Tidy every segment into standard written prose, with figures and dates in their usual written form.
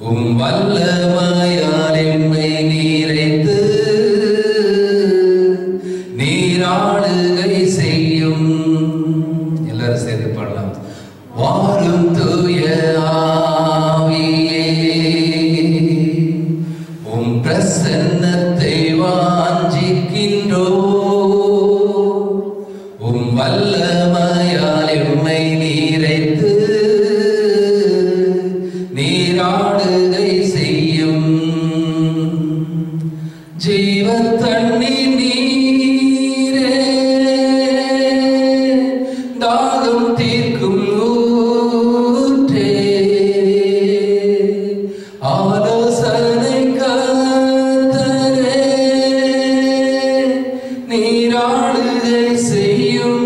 உம் வல்லமையால் எம்மை நிறைத்து நீராளுகை செய்யும். எல்லாரும் சேர்ந்து பாடலாம். வாரும் தூய ஆவியே, உம் பிரசன்னத்தை வாஞ்சிக்கின்றோ. உம் வல்லமையால் எம்மை நிறைத்து நீராடுகை செய்யும். ஜீவ தண்ணீர் நீரே, தாகம் தீர்க்கும் ஊற்றே, ஆலோசனை கர்த்தரே, நீராடுகை செய்யும்.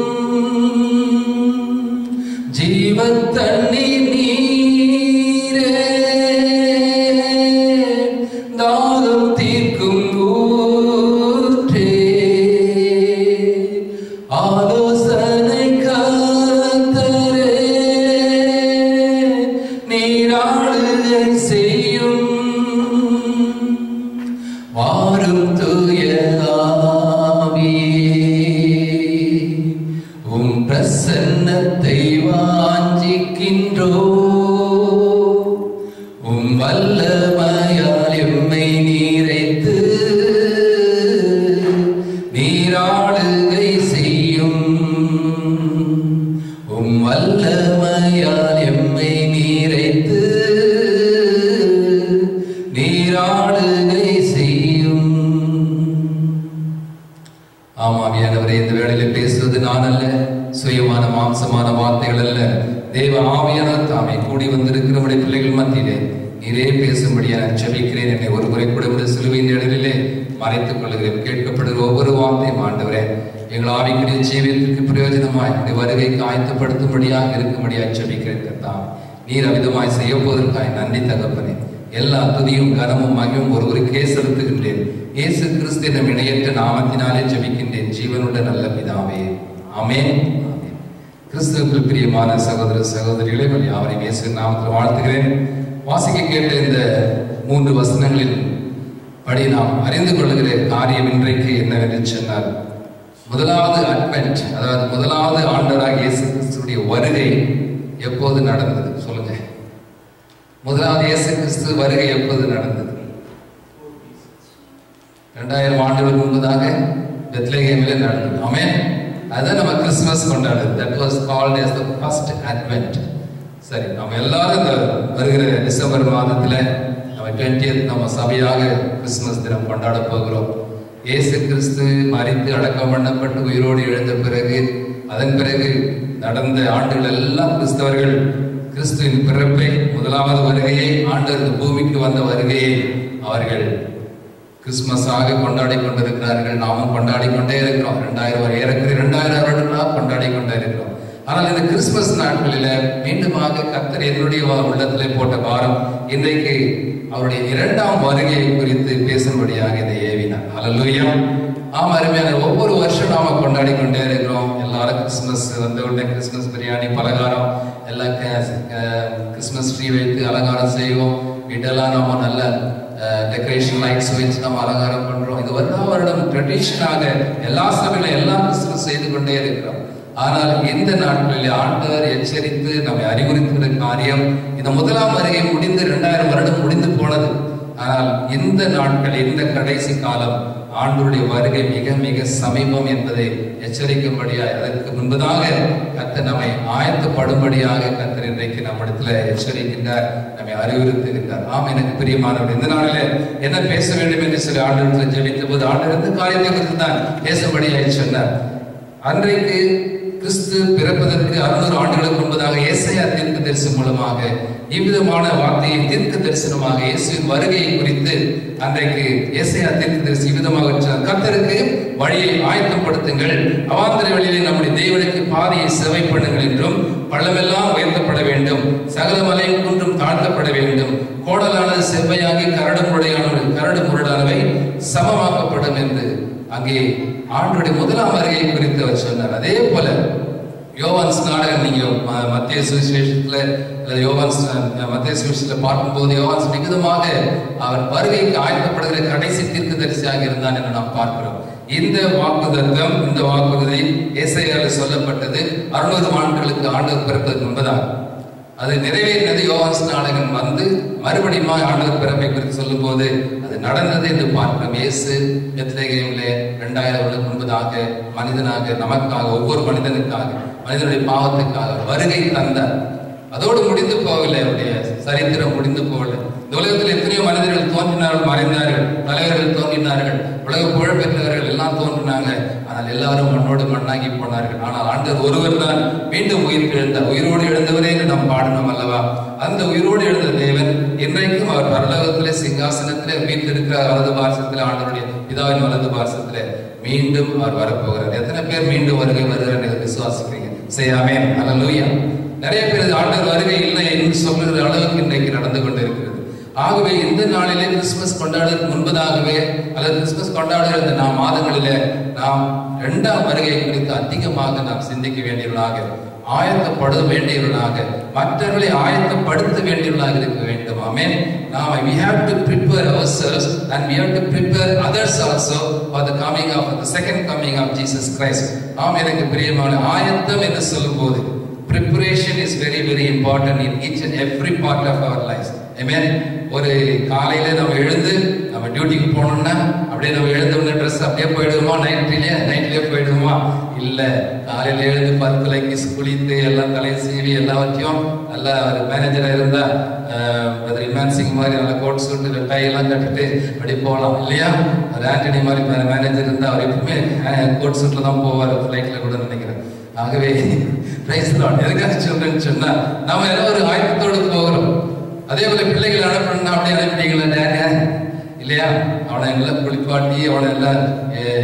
ஜீவ தண்ணீர் நீரே, தாகம் தீர்க்கும் ஊற்றே, ஆலோசனை கர்த்தரே, நீராளுகை செய்யும். வாரும் தூய ஆவியே, உம் பிரசன்னத்தை வாஞ்சிக்கின்றோ. உம் வல்லமையால் எம்மை நிறைத்து நீராளுகை செய்யும். உம் வல்லமையால் எம்மை நிறைத்து நீராளுகை செய்யும். ஆமாவியானவரே, இந்த வேளையில பேசுவது நான் அல்ல, சுயமான மாம்சமான வார்த்தைகள் அல்ல, தேவ ஆவியானவர் தாமே கூடி வந்திருக்கிற நம்முடைய பிள்ளைகள் மத்தியிலே நீரே பேசும்படியா ஜெபிக்கிறேன். என்னை ஒரு முறை கூட இந்த சிலுவையின் இடத்திலே மறைத்துக் கொள்கிறேன். கேட்கப்படுகிற ஒவ்வொரு வார்த்தையும் ஆண்டவரே எங்கள் ஆவிக்குரிய ஜீவியத்திற்கு பிரயோஜனமாய் வருகைக்கு ஆயத்தப்படுத்தும்படியாக இருக்கும்படியாக ஜெபிக்கிறேன். கர்த்தாவே, நீர் அவிதமாய் செய்ய போவதற்காய் நன்றி தகப்பனே. எல்லா துதியும் கனமும் மகிமும் ஒருவருக்கே செலுத்துகின்றேன். இயேசு கிறிஸ்து நம் இணையற்ற நாமத்தினாலே ஜெபிக்கின்றேன், ஜீவனுள்ள நல்ல பிதாவே, ஆமென். கிறிஸ்துவுக்குள் பிரியமான சகோதர சகோதரிகளே, யாவரையும் இயேசு நாமத்தில் வாழ்த்துகிறேன். வாசிக்க கேட்ட இந்த 3 வசனங்களின் படி நாம் அறிந்து கொள்ளுகிற காரியம் இன்றைக்கு என்னவென்று சொன்னால், முதலாவது அட்வென்ட், அதாவது முதலாவது ஆண்டவராகிய இயேசு கிறிஸ்துவுடைய வருகை எப்போது நடந்தது? சொல்லுங்க. முதலாவது இயேசு கிறிஸ்து வருகை எப்போது நடந்தது? 2000 ஆண்டுகளுக்கு முன்பதாக பெத்லகேமிலே நடந்தது. ஆமென். அதான் நம்ம கிறிஸ்துமஸ் கொண்டாடுறது. That was called as the first advent. சரி, நம்ம எல்லாரும் இந்த வருகிற டிசம்பர் மாதத்துல நம்ம 20th நம்ம சபையாக கிறிஸ்துமஸ் தினம் கொண்டாட போகிறோம். இயேசு கிறிஸ்து மரித்து அடக்கம் பண்ணப்பட்டு உயிரோடு எழுந்த பிறகு, அதன் பிறகு நடந்த ஆண்டுகள் எல்லாம் கிறிஸ்தவர்கள் கிறிஸ்துவின் பிறப்பை, முதலாவது வருகையை, ஆண்டவர் பூமிக்கு வந்த வருகையை அவர்கள் கிறிஸ்துமஸாக கொண்டாடி கொண்டிருக்கிறார்கள். நாமும் கொண்டாடி கொண்டே இருக்கிறோம். 2000 வருடங்களாக கொண்டாடி கொண்டே இருக்கிறோம். ஆனால் இந்த கிறிஸ்துமஸ் நாட்களில மீண்டுமாக கர்த்தர் என்னுடைய உள்ளத்திலே போட்ட பாரம், இன்றைக்கு அவருடைய 2ஆம் வருகையை குறித்து பேசும்படியாக இதை ஏவினார். ஹல்லேலூயா. ஆமா, அருமையான, ஒவ்வொரு வருஷம் நாம கொண்டாடி கொண்டே இருக்கிறோம். எல்லாரும் கிறிஸ்துமஸ் வந்த உடனே கிறிஸ்துமஸ் பிரியாணி, பலகாரம் எல்லாம் கிறிஸ்துமஸ் ட்ரீ வைத்து அலங்காரம் செய்வோம். வீட்டெல்லாம் நாம நல்ல டெக்கரேஷன் லைட்ஸ் வச்சு நம்ம அலங்காரம் பண்றோம். இது வருடம் ட்ரெடிஷனாக எல்லா சபையிலும் எல்லாம் கிறிஸ்துமஸ் செய்து கொண்டே இருக்கிறோம். ஆனால் இந்த நாட்களில் ஆண்டவர் எச்சரித்து நம்மை அறிவுறுத்துகிற காரியம், இந்த முதலாம் வருகை முடிந்து 2000 வருடம் முடிந்து போனது. ஆனால் இந்த நாட்கள், இந்த கடைசி காலம், ஆண்டவருடைய வருகை மிக மிக சமீபம் என்பதை எச்சரிக்கும்படியாக, அதற்கு முன்பதாக கர்த்தர் நம்மை ஆயத்தப்படும்படியாக கர்த்தர் இன்றைக்கு நம்மிடத்துல எச்சரிக்கின்றார், நம்மை அறிவுறுத்துகின்றார். ஆம், எனக்கு பிரியமானவர், இந்த நாளில என்ன பேச வேண்டும் என்று சொல்லி ஆண்டவரத்தில் ஜெபித்த போது ஆண்டவர் இந்த காரியத்தை குறித்து தான் பேசும்படியாக சொன்னார். அன்றைக்கு கிறிஸ்து பிறப்பதற்கு 600 ஆண்டுகளுக்கு முன்பதாக ஏசாயா தீர்க்க தரிசனம் மூலமாக இவ்விதமான வார்த்தையை தீர்க்க தரிசனமாக இயேசுவின் வருகையை குறித்து அன்றைக்கு ஏசாயா தீர்க்க தரிசனம் இவ்விதமாக சொன்னார். கர்த்தருக்கு வழியை ஆயத்தப்படுத்துங்கள், அவாந்தர வழியிலே நம்முடைய தேவனுக்கு பாதையை செவை பண்ணுங்கள் என்றும், பள்ளமெல்லாம் உயர்த்தப்பட வேண்டும், சகல மலையும் குன்றும் தாழ்த்தப்பட வேண்டும், கோடலானது செவ்வையாகி கரடு முரடானவை சமமாக்கப்படும் என்று அங்கே ஆண்டவருடைய முதலாம் வருகையை குறித்து அவர் சொன்னார். அதே போல யோவான் ஸ்நானகன் நீங்க மத்திய சுவிசேஷத்துல மத்திய சுவிசேஷத்துல பார்க்கும்போது யோவான் மிகுதமாக அவர் வருகைக்கு ஆயத்தப்படுகிற கடைசி தீர்க்கதரிசியாக இருந்தான் என்று நாம் பார்க்கிறோம். இந்த வாக்குத்தத்தம், இந்த வாக்குறுதி ஏசாயால சொல்லப்பட்டது 600 ஆண்டுகளுக்கு ஆண்டவர் பிறப்பதற்கு முன்பதாக. அது நிறைவேறினது யோவான் ஸ்நானகன் வந்து மறுபடியும் ஆண்டவர் பிறப்பை குறித்து சொல்லும் போது அது நடந்தது என்று பார்க்கிறோம். இயேசு பெத்லகேமிலே 2000 வருடங்களுக்கு முன்பதாக மனிதனாக, நமக்காக, ஒவ்வொரு மனிதனுக்காக, மனிதனுடைய பாவத்துக்காக வருகை தந்தார். அதோடு முடிந்து போகவில்லை, அவருடைய சரித்திரம் முடிந்து போகவில்லை. இந்த உலகத்தில் எத்தனையோ மனிதர்கள் தோன்றினார்கள், மறைந்தார்கள், தலைவர்கள் தோன்றினார்கள், உலக புகழ் பெற்றவர்கள் எல்லாம் தோன்றினாங்க. ஆனால் எல்லாரும் மண்ணோடு மண்ணாகி போனார்கள். ஆனால் ஆண்டவர் ஒருவர் தான் மீண்டும் உயிர் எழுந்தார். உயிரோடு எழுந்தவரே என்று நாம் பாடணும் அல்லவா? அந்த உயிரோடு எழுந்த தேவன் இன்றைக்கும் அவர் பரலோகத்திலே சிங்காசனத்திலே வீட்டிருக்கிறார். வலது பார்சத்திலே, ஆண்டவருடைய பிதாவின் வலது பார்சத்திலே மீண்டும் அவர் வரப்போகிறார். எத்தனை பேர் மீண்டும் வருகிறார் விசுவாசிக்கிறீங்க? செய்யாமேன். அல்லேலூயா. நிறைய பேர் ஆண்டவர் வருகை இல்லை என்று சொல்லுகிற அளவுக்கு இன்றைக்கு நடந்து கொண்டிருக்கிறது. ஆகவே இந்த நாளிலே கிறிஸ்துமஸ் கொண்டாடுவதற்கு முன்பதாகவே அல்லது கிறிஸ்துமஸ் கொண்டாடுகிற இந்த மாதங்களிலே நாம் 2ஆம் வருகை குறித்து அதிகமாக நாம் சிந்திக்க வேண்டியவர்களாக, ஆயத்தப்பட வேண்டியவர்களாக, மற்றவர்களை ஆயத்தப்படுத்த வேண்டியவர்களாக இருக்க வேண்டும். ஆமென். Now we have to prepare ourselves and we have to prepare others also for the coming of the second coming of Jesus Christ. ஆம், எனக்கு பிரியமான ஆயத்தம் என்று சொல்லும்போது preparation is very very important in each and every part of our lives. Amen. ஒரு காலையில நம்ம எழுந்து நம்ம டியூட்டிக்கு போனோம்னா அப்படியே நம்ம எழுந்தோம்னா ட்ரெஸ் அப்படியே போயிடுவோமா? நைட்லயே போயிடுவோமா? இல்ல, காலையில எழுந்து பற்கலைக்கு குளித்து எல்லாம் தலை சீவி எல்லாவற்றையும் நல்லா ஒரு மேனேஜரா இருந்தா இமான் சிங் மாதிரி நல்ல கோட் சூட்டு டை எல்லாம் கட்டிட்டு அப்படி போகலாம் இல்லையா? ஒரு ஆண்டனி மாதிரி மேனேஜர் இருந்தா அவர் எப்பவுமே கோட் சூட்ல தான் போவார், ஃபிளைட்ல கூட நினைக்கிறேன். ஆகவே எதுக்காக சொல்றேன்னு சொன்னா நாம எல்லாம் ஒரு ஆயத்தத்தோடு போகிறோம். அதே போல பிள்ளைகள் அனுப்பணும்னா அப்படியே அனுப்பிட்டீங்களா டேங்க இல்லையா? அவனை எல்லாம் குளிப்பாட்டி அவனை எல்லாம்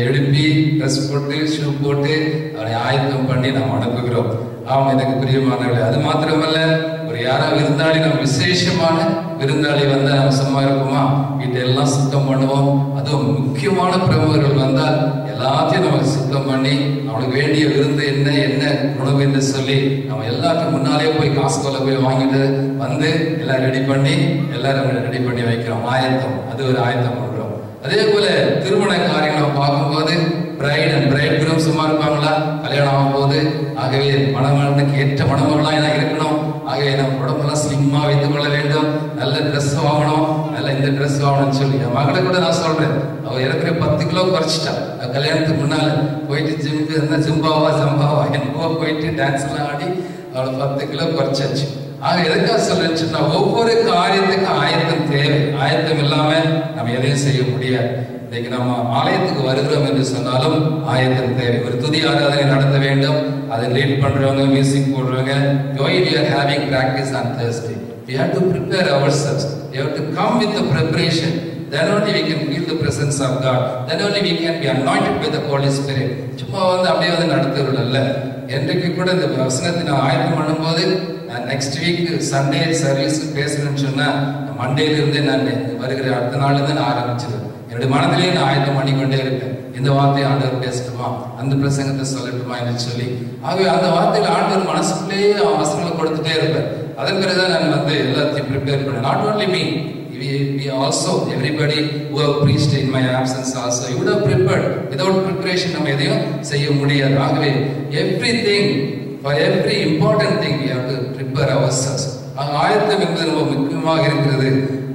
எழுப்பி ட்ரெஸ் போட்டு ஷூ போட்டு அவனை ஆயத்தம் பண்ணி நாம் அனுப்புகிறோம். ஆமாம், எனக்கு பிரியமானவர்களே, அது மாத்திரமல்ல, ஒரு யாராவது விருந்தாளி, நம்ம விசேஷமான விருந்தாளி வந்தா நம்ம சும்மா இருக்குமா? வீட்டெல்லாம் சுத்தம் பண்ணுவோம். அதுவும் முக்கியமான பிரமுகர்கள் வந்தால் எல்லாத்தையும் நமக்கு சுத்தம் பண்ணி அவனுக்கு வேண்டிய விருந்து என்ன உணவு என்று சொல்லி நம்ம எல்லாத்துக்கும் முன்னாலே போய் காசுகோல போய் வாங்கிட்டு வந்து எல்லாம் ரெடி பண்ணி எல்லாரும் ரெடி பண்ணி வைக்கிறோம். ஆயத்தம், அது ஒரு ஆயத்தம் பண்றோம். அதே போல திருமண காரியங்களை பார்க்கும்போது பிரைட் அண்ட் பிரைட் குரூம் சும்மா இருப்பாங்களா? கல்யாணம் ஆகும் போது. ஆகவே மணமகனுக்கு ஏற்ற மணமகளாக என்ன இருக்கணும்? ஆகவே நம்ம உடம்பெல்லாம் ஸ்லிம்மா வைத்துக் கொள்ள வேண்டும். நல்ல ட்ரெஸ் வாங்கணும், நல்ல இந்த ட்ரெஸ் வாங்கணும்னு சொல்லி என் மகளை கூட நான் சொல்றேன். அவ இருக்கிற 10 கிலோ குறைச்சிட்டா. கல்யாணத்துக்கு முன்னால போயிட்டு ஜிம்க்கு இருந்தா ஜிம்பாவா என்னவோ போயிட்டு டான்ஸ் எல்லாம் ஆடி அவளை 10 கிலோ குறைச்சாச்சு. ஆக எதுக்காக சொல்றேன்னா, ஒவ்வொரு காரியத்துக்கும் ஆயத்தம் தேவை. ஆயத்தம் இல்லாம நம்ம எதையும் செய்ய முடியாது. இன்னைக்கு நம்ம ஆலயத்துக்கு வருகிறோம் என்று சொன்னாலும் ஆயத்தம் தேவை. ஒரு துதி ஆராதனை நடத்த வேண்டும், அதை லீட் பண்றவங்க, மியூசிக் போடுறவங்க. we are having practice on Thursday. We have to prepare ourselves. We have to come with the preparation. Then only we can feel the presence of God. Then only we can be anointed with the Holy Spirit. சும்மா வந்து அப்படியே வந்து நடத்துறது அல்ல. என்றைக்கு கூட இந்த வசனத்தை நான் ஆயத்தம் பண்ணும்போது, நெக்ஸ்ட் வீக் சண்டே சர்வீஸ் பேசணும்னு சொன்னா மண்டேல இருந்தே நான் வருகிற அடுத்த நாள்ல இருந்து நான் ஆரம்பிச்சிருவேன். என்னுடைய மனதிலேயே நான் ஆயத்தம் பண்ணிக்கொண்டே இருப்பேன். இந்த வார்த்தையை ஆண்டவர் பேசட்டுமா, அந்த பிரசங்கத்தை சொல்லட்டுமா என்று சொல்லி. ஆகவே அந்த வார்த்தையில ஆண்டவர் மனசுக்குள்ளேயே வசனங்களை கொடுத்துட்டே இருப்பேன். அதன் பிறகுதான் நான் வந்து எல்லாத்தையும் ப்ரிப்பேர் பண்ணேன். Not only me, we also, everybody who have preached in my absence also, you would have prepared. Without preparation நம்ம எதையும் செய்ய முடியாது. ஆகவே everything, for every important thing we have to prepare ourselves. ஆயத்தம் என்பது ரொம்ப முக்கியமாக இருக்கிறது.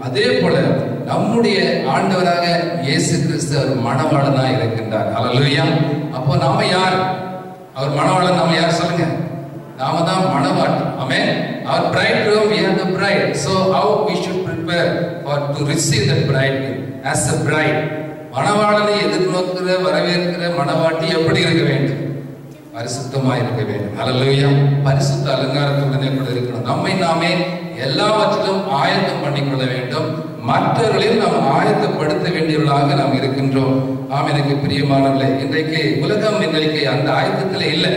அதே போல நம்முடைய ஆண்டவராக இயேசு கிறிஸ்து அவர் மணவாளனாக இருக்கின்றார். ஹல்லேலூயா. அப்போ நாம யார்? அவர் மணவாளன். நாம யார் சொல்லுங்க? நாம தான் மணவாட்டி. ஆமென். Our bridegroom, we are the bride. So how we should prepare for to receive that bride as a bride? மணவாளனை எதிர்நோக்கிற வரவேற்கிற மணவாட்டி எப்படி இருக்க வேண்டும்? பரிசுத்தமாய் இருக்க வேண்டும். ஹல்லேலூயா. பரிசுத்த அலங்காரத்துடனே கூட இருக்கணும். நம்மை நாமே எல்லாவற்றிலும் ஆயத்தம் பண்ணிக்கொள்ள வேண்டும். மற்றவர்களையும் நாம் ஆயத்தப்படுத்த வேண்டியவர்களாக நாம் இருக்கின்றோம். ஆம், எனக்கு பிரியமானவர்களே, இன்றைக்கு உலகம் இன்றைக்கு அந்த ஆயத்தத்தில் இல்லை.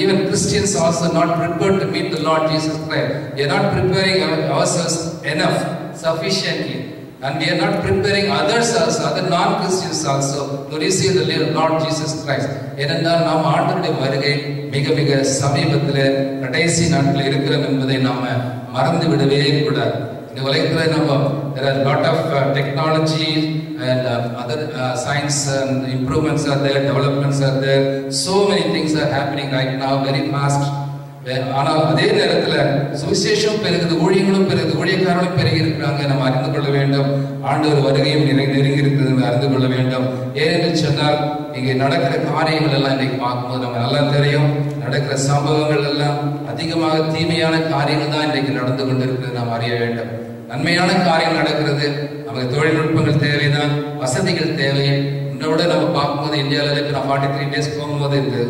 Even Christians also not prepared to meet the Lord Jesus Christ. We are not preparing ourselves enough, sufficiently. And we are not preparing others also, other non-Christians also to receive the Lord Jesus Christ. ஏனென்றால் நாம் ஆண்டவருடைய வருகை மிக மிக சமீபத்தில் கடைசி நாட்களில் இருக்கிறோம் என்பதை நாம மறந்து விடவே கூடாது. இந்த உலகத்தில் நம்ம there are lot of technology and other science and improvements are there, developments are there, so many things are happening right now very fast. ஆனால் அதே நேரத்தில் சுவிசேஷம் பெருகுது, ஊழியங்களும் பெருகுது, ஊழியக்காரர்களும் பெருகி இருக்கிறாங்க. நம்ம அறிந்து கொள்ள வேண்டும், ஆண்டவர் வருகையும் நெருங்கி இருக்கிறது அறிந்து கொள்ள வேண்டும். ஏனென்று சொன்னால் இங்கே நடக்கிற காரியங்கள் எல்லாம் இன்னைக்கு பார்க்கும்போது நம்ம நல்லா தெரியும், நடக்கிற சம்பவங்கள் எல்லாம் அதிகமாக தீமையான காரியங்கள் தான் இன்றைக்கு நடந்து கொண்டிருக்கிறது நாம் அறிய வேண்டும். நன்மையான காரியங்கள் நடக்கிறது, நமக்கு தொழில்நுட்பங்கள் தேவைதான், வசதிகள் தேவை. இன்னோட நம்ம பார்க்கும்போது இந்தியாவில் இப்போ நான் 43 days போகும்போது இருக்கு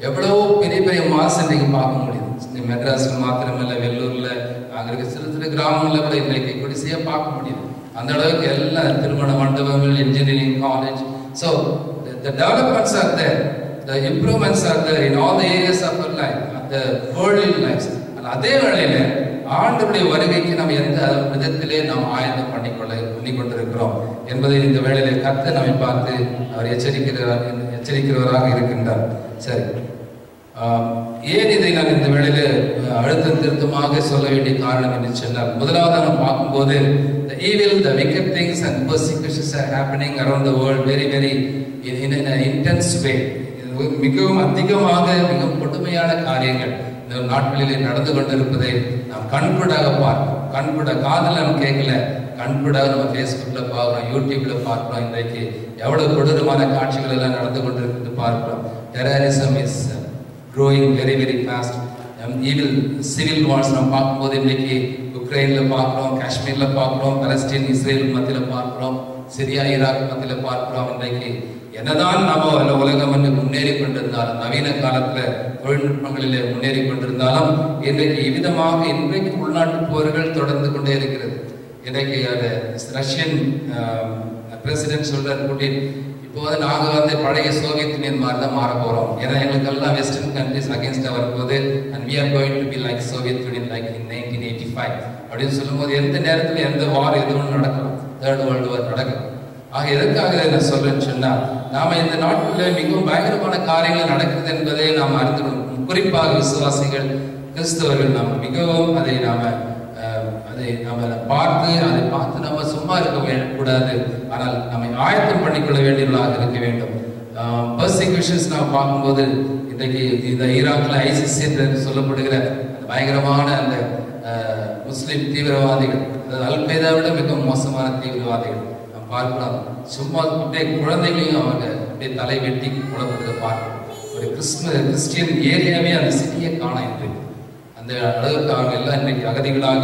எவ்வளவோ பெரிய பெரிய மாஸ் இன்றைக்கு பார்க்க முடியுது. மெட்ராஸ்ல மாத்திரமில்ல, வெள்ளூர்ல அங்கே இருக்க சிறு சிறு கிராமங்களில் கூட இன்றைக்கு குடிசையாக பார்க்க முடியுது. அந்த அளவுக்கு எல்லா திருமண மண்டபங்கள், engineering college. So the developments are there, the improvements are there in all the areas of our life, the worldly lives. அதே வேளையில ஆண்டவருடைய வருகைக்கு நாம் எந்த விதத்திலே நாம் ஆயத்தம் பண்ணிக்கொண்டிருக்கிறோம் என்பதை இந்த வேளையிலே கர்த்தர் நம்மை பார்த்து அவர் எச்சரிக்கிறவராக இருக்கின்றார். சரி, ஏன் இதை நான் இந்த வேளையில அழுத்தம் திருத்தமாக சொல்ல வேண்டிய காரணம் என்று சொன்னால், முதலாவது நாம் பார்க்கும்போது the evil, the wicked things and persecutions are happening around the world very in an intense way. மிகவும் அதிகமாக மிகவும் கொடுமையான காரியங்கள் இந்த நாட்களிலே நடந்து கொண்டிருப்பதை நாம் கண்கூடாக பார்க்கிறோம். கண்கூட காதில் நம்ம கேட்கல, கண்கூடாக நம்ம ஃபேஸ்புக்ல பார்க்கிறோம், யூடியூப்ல பார்க்கிறோம். இன்றைக்கு எவ்வளவு கொடூரமான காட்சிகள் எல்லாம் நடந்து கொண்டிருக்கிறது பார்க்கிறோம். Terrorism is growing very fast. evil civil wars நாம் பார்க்கும்போது இன்றைக்கு உக்ரைன்ல பார்க்கிறோம், காஷ்மீர்ல பார்க்கிறோம், பலஸ்தீன் இஸ்ரேல் மத்தியில் பார்க்கிறோம், சிரியா ஈராக் மத்தியில் பார்க்கிறோம். இன்றைக்கு என்னதான் நம்ம உலகம் வந்து முன்னேறி கொண்டிருந்தாலும், நவீன காலத்துல தொழில்நுட்பங்களிலே முன்னேறி கொண்டிருந்தாலும், இன்றைக்கு இவ்விதமாக இன்றைக்கு உள்நாட்டு போர்கள் தொடர்ந்து கொண்டே இருக்கிறது. இன்றைக்கு அது ரஷ்யன் பிரசிடென்ட் சொல்றார் புட்டின், இப்போ வந்து நாங்கள் வந்து பழைய சோவியத் யூனியன் மாதிரி தான் மாற போறோம். ஏன்னா எங்களுக்கெல்லாம் வெஸ்டர்ன் கண்ட்ரிஸ் அகேன்ஸ்டா வரும்போது and we are going to be like Soviet Union like in 1985 அப்படின்னு சொல்லும்போது எந்த நேரத்தில் எந்த வார் எதுவும் நடக்கும், தேர்ட் வேர்ல்டு வார் நடக்கும். ஆக எதற்காக நான் சொல்றேன்னு சொன்னா, நாம இந்த நாட்டில் மிகவும் பயங்கரமான காரியங்கள் நடக்குது என்பதை நாம் அறிந்துள்ளோம். குறிப்பாக விசுவாசிகள், கிறிஸ்தவர்கள் நாம் மிகவும் அதை பார்த்து நம்ம சும்மா இருக்க கூடாது. ஆனால் நம்மை ஆயத்தம் பண்ணிக்கொள்ள வேண்டியவர்களாக இருக்க வேண்டும். பர்சிக்யூஷன்ஸ் நாம் பார்க்கும்போது இன்றைக்கு இந்த ஈராக்ல ஐசிஸ் என்று சொல்லப்படுகிற அந்த பயங்கரமான அந்த முஸ்லிம் தீவிரவாதிகள், அல்கைதா விட மிக மோசமான தீவிரவாதிகள் நாம் பார்க்கலாம். சும்மா அப்படியே குழந்தைகளையும் அவங்க அப்படியே தலை வெட்டி கொல்லப்படுறதை பார்க்கிறோம். ஒரு கிறிஸ்டியன் ஏரியாவே அந்த சிட்டியை காண இன்றைக்கு அந்த அளவுக்கு அவங்க எல்லாம் இன்றைக்கு அகதிகளாக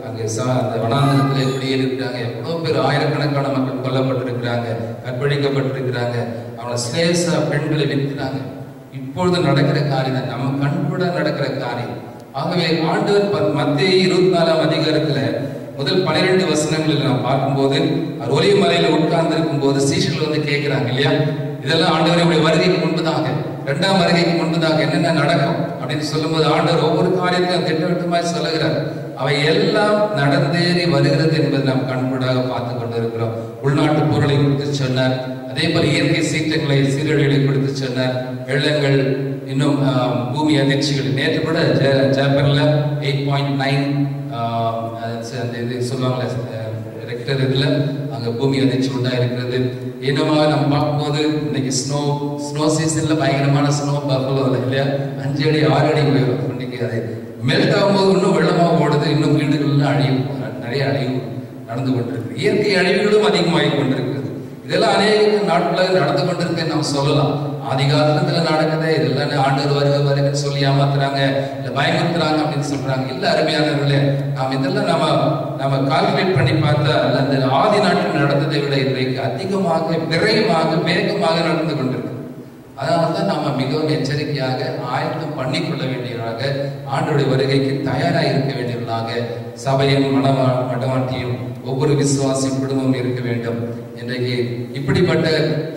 அங்கே அந்த வனாந்தரத்திலே குடியேறிருக்கிறாங்க. எவ்வளோ பேர் ஆயிரக்கணக்கான மக்கள் கொல்லப்பட்டிருக்கிறாங்க, கற்பழிக்கப்பட்டிருக்கிறாங்க, அவங்கள ஸ்லேவ்ஸா பெண்களை விற்கிறாங்க. இப்பொழுது நடக்கிற காரியம் நம்ம கண்கூட நடக்கிற காரியம். ஆகவே ஆண்டவர் மத்தேயு 24ஆம் அதிகாரத்துல முதல் 12 வசனங்களில் நாம் பார்க்கும்போது, அவர் ஒலிவ மலையில உட்கார்ந்து இருக்கும் போது சீஷர்கள் வந்து கேட்கிறாங்க இல்லையா, இதெல்லாம் ஆண்டவருடைய வருகைக்கு முன்பதாக, 2ஆம் வருகைக்கு முன்பதாக என்னென்ன நடக்கும் அப்படின்னு சொல்லும்போது ஆண்டவர் ஒவ்வொரு காரியத்தையும் திட்டவட்டமாய் சொல்லுகிறார். அவை எல்லாம் நடந்தேறி வருகிறது என்பதை நாம் கண்கூடாக பார்த்து கொண்டிருக்கிறோம். உள்நாட்டு பொருளை குறித்து சொன்னார், அதே போல இயற்கை சீற்றங்களை சீரழிவுகளை குறித்து சொன்னார், வெள்ளங்கள், இன்னும் பூமி அதிர்ச்சிகள். நேற்று கூட ஜப்பான்ல 8.9 இது சொல்லுவாங்களே ரெக்டர் இதுல அங்க பூமி அதிர்ச்சி உண்டாயிருக்கிறது. இன்னமாக நம்ம பார்க்கும்போது இன்னைக்கு ஸ்னோ சீசன்ல பயங்கரமான ஸ்னோ பஃபலோ இல்லையா, 5 அடி 6 அடி போயிடும். இன்னைக்கு அது மெல்ட் ஆகும்போது இன்னும் வெள்ளமாக ஓடுது, இன்னும் வீடுகள்லாம் நிறைய அழிவு நடந்து கொண்டிருக்கு. இயற்கை அழிவுகளும் அதிகமாகி கொண்டிருக்கிறது. இதெல்லாம் அநேக நாட்களாக நடந்து கொண்டிருக்க நம்ம சொல்லலாம். ஆதி காலத்துல நடக்குது, இதெல்லாம் ஆண்டவர் வருகன்னு சொல்லி ஏமாத்துறாங்க, இல்ல பயமுறுத்துறாங்க அப்படின்னு சொல்றாங்க. இல்ல அருமையானவர்களே, நாம் இதெல்லாம் நம்ம கால்குலேட் பண்ணி பார்த்தா அந்த ஆதி நாட்டில் நடந்ததை விட இன்றைக்கு அதிகமாக விரைவாக வேகமாக நடந்து கொண்டிருக்கு. அதனால்தான் நாம மிகவும் எச்சரிக்கையாக ஆயத்தம் பண்ணிக்கொள்ள வேண்டியவராக, ஆண்டவருடைய வருகைக்கு தயாராக இருக்க வேண்டியவர்களாக சபையும் மடவாட்டியும் ஒவ்வொரு விசுவாசி குடும்பமும் இருக்க வேண்டும். இன்றைக்கு இப்படிப்பட்ட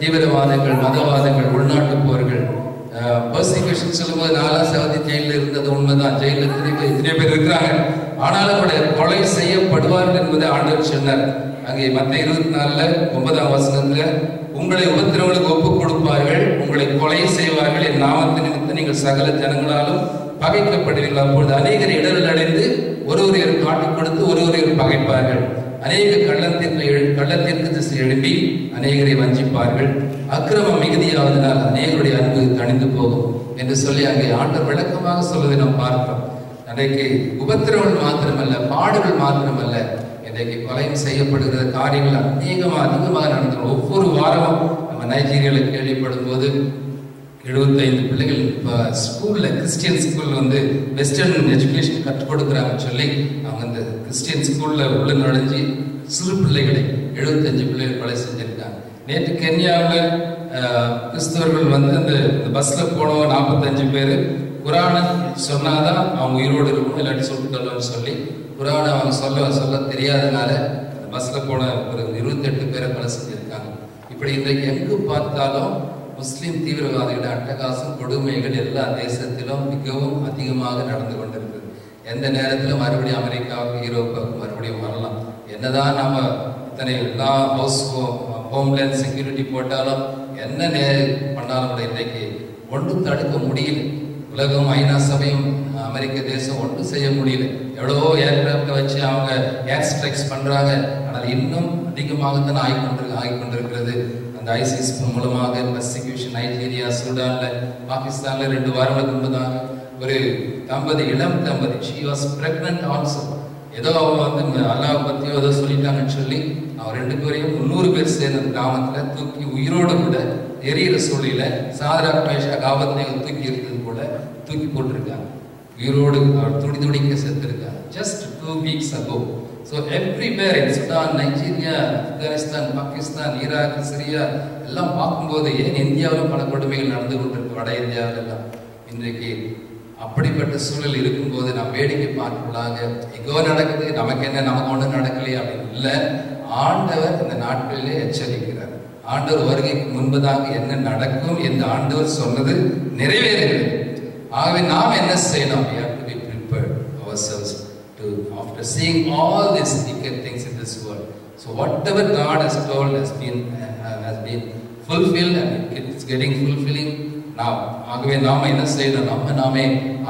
தீவிரவாதங்கள், மதவாதங்கள், உள்நாட்டு போர்கள், பர்சிக்யூஷன் சொல்லும்போது 4ஆம் சவுதி ஜெயிலில் இருந்தது உண்மைதான். ஜெயிலில் இத்தனை பேர் இருக்கிறாங்க. ஆனாலும் கூட கொலை செய்யப்படுவார்கள் என்பதை ஆண்டவர் சொன்னார். அங்கே மத்தேயு 24:9 உங்களை உபத்திரவங்களுக்கு ஒப்புக் கொடுப்பார்கள், உங்களை கொலை செய்வார்கள், என் நாமத்தின் நிமித்தம் நீங்கள் சகல ஜனங்களாலும் பகைக்கப்படுவீர்கள். அப்பொழுது அநேகர் இடர்கள் அடைந்து ஒருவரையர் காட்டிக் கொடுத்து ஒருவரையர் பகைப்பார்கள். அநேக கள்ளத்திற்கு திசை எழுப்பி அநேகரை வஞ்சிப்பார்கள். அக்கிரமம் மிகுதியாவதனால் அநேகருடைய அன்பு தணிந்து போகும் என்று சொல்லி அங்கே ஆண்டவர் விளக்கமாக சொல்வதை நாம் பார்க்கிறோம். அன்றைக்கு உபத்திரவங்கள் மாத்திரமல்ல, பாடுகள் மாத்திரமல்ல, இன்றைக்கு கொலையும் செய்யப்படுகிற காரியங்கள் அதிகமாக நடந்தது. ஒவ்வொரு வாரமும் நம்ம நைஜீரியாவில் கேள்விப்படும் போது 75 பிள்ளைகள் இப்போ ஸ்கூல்ல கிறிஸ்டியன் ஸ்கூல் வெஸ்டர்ன் எஜுகேஷன் கற்றுக் கொடுக்குறாங்கன்னு சொல்லி அவங்க இந்த கிறிஸ்டியன் ஸ்கூல்ல உள்ள நுழைஞ்சி சிறு பிள்ளைகளை 75 பிள்ளைகள் கொலை செஞ்சிருக்காங்க. நேற்று கென்யாவில் கிறிஸ்தவர்கள் அந்த பஸ்ல போனவங்க 45 பேர் குரானை சொன்னாதான் அவங்க உயிரோடு இருக்கணும், இல்லாட்டி சுட்டுக்கொள்ளணும்னு சொல்லி குரானை அவங்க சொல்ல தெரியாதனால அந்த பஸ்ல போன ஒரு 28 பேரை கொலை செஞ்சிருக்காங்க. இப்படி இன்றைக்கு எங்கு பார்த்தாலும் முஸ்லிம் தீவிரவாதிகளோட அட்டகாசம், கொடுமைகள் எல்லா தேசத்திலும் மிகவும் அதிகமாக நடந்து கொண்டிருக்கிறது. எந்த நேரத்திலும் மறுபடியும் அமெரிக்காவுக்கு, யூரோப்பாவுக்கு மறுபடியும் வரலாம். என்னதான் நம்ம இத்தனை எல்லா ஹோம்லேண்ட் செக்யூரிட்டி போட்டாலும் என்ன பண்ணாலும் கூட இன்றைக்கு ஒன்றும் தடுக்க முடியல. உலகம், ஐநா சபையும், அமெரிக்க தேசம் ஒன்றும் செய்ய முடியல. எவ்வளவோ ஏர்கிராஃப்டை வச்சு அவங்க ஏர் ஸ்ட்ரைக்ஸ் பண்றாங்க. ஆனால் இன்னும் அதிகமாகத்தான் ஆகிக்கொண்டிருக்கிறது. அந்த ஐசிஸ் மூலமாக பர்சிக்யூஷன் நைஜீரியா, சூடான்ல, பாகிஸ்தான்ல 2 வாரங்களுக்கு முன்பதாக ஒரு இளம் தம்பதி she was pregnant also. ஏதோ அவங்க அல்லாஹ் பத்தியோ ஏதோ சொல்லிட்டாங்கன்னு சொல்லி அவன் 2 பேரையும் 300 பேர் சேர்ந்த கிராமத்துல தூக்கி உயிரோடு கூட எரியிற சூழலில சாத்ராக் மேஷாக் ஆபத்நேகோ தூக்கி இருந்தது போல தூக்கி போட்டிருக்காங்க. உயிரோடு அவர் துடிக்க செத்துருக்காங்க. just 2 weeks ago. So everywhere in Sudan, Nigeria, Afghanistan, Pakistan, Iraq, Syria எல்லாம் பார்க்கும்போது ஏன் இந்தியாவிலும் பல கொடுமைகள் நடந்து கொண்டிருக்கு, வட இந்தியாவில் எல்லாம். இன்றைக்கு அப்படிப்பட்ட சூழல் இருக்கும்போது நாம் வேடிக்கை பார்க்கலாக எங்கோ நடக்குது, நமக்கு என்ன, நமக்கு ஒன்றும் நடக்கலையே அப்படின்னு இல்லை. ஆண்டவர் இந்த நாட்களிலே எச்சரிக்கிறார். ஆண்டவர் வருகைக்கு முன்பதாக என்ன நடக்கும் என்று ஆண்டவர் சொன்னது நிறைவேறுகிறது. ஆகவே நாம் என்ன செய்யணும்? We have to be prepared ourselves to, after seeing all these wicked things in this world. So whatever God has told has been fulfilled and it's getting fulfilling now. ஆகவே நாம என்ன செய்யணும்? நாமே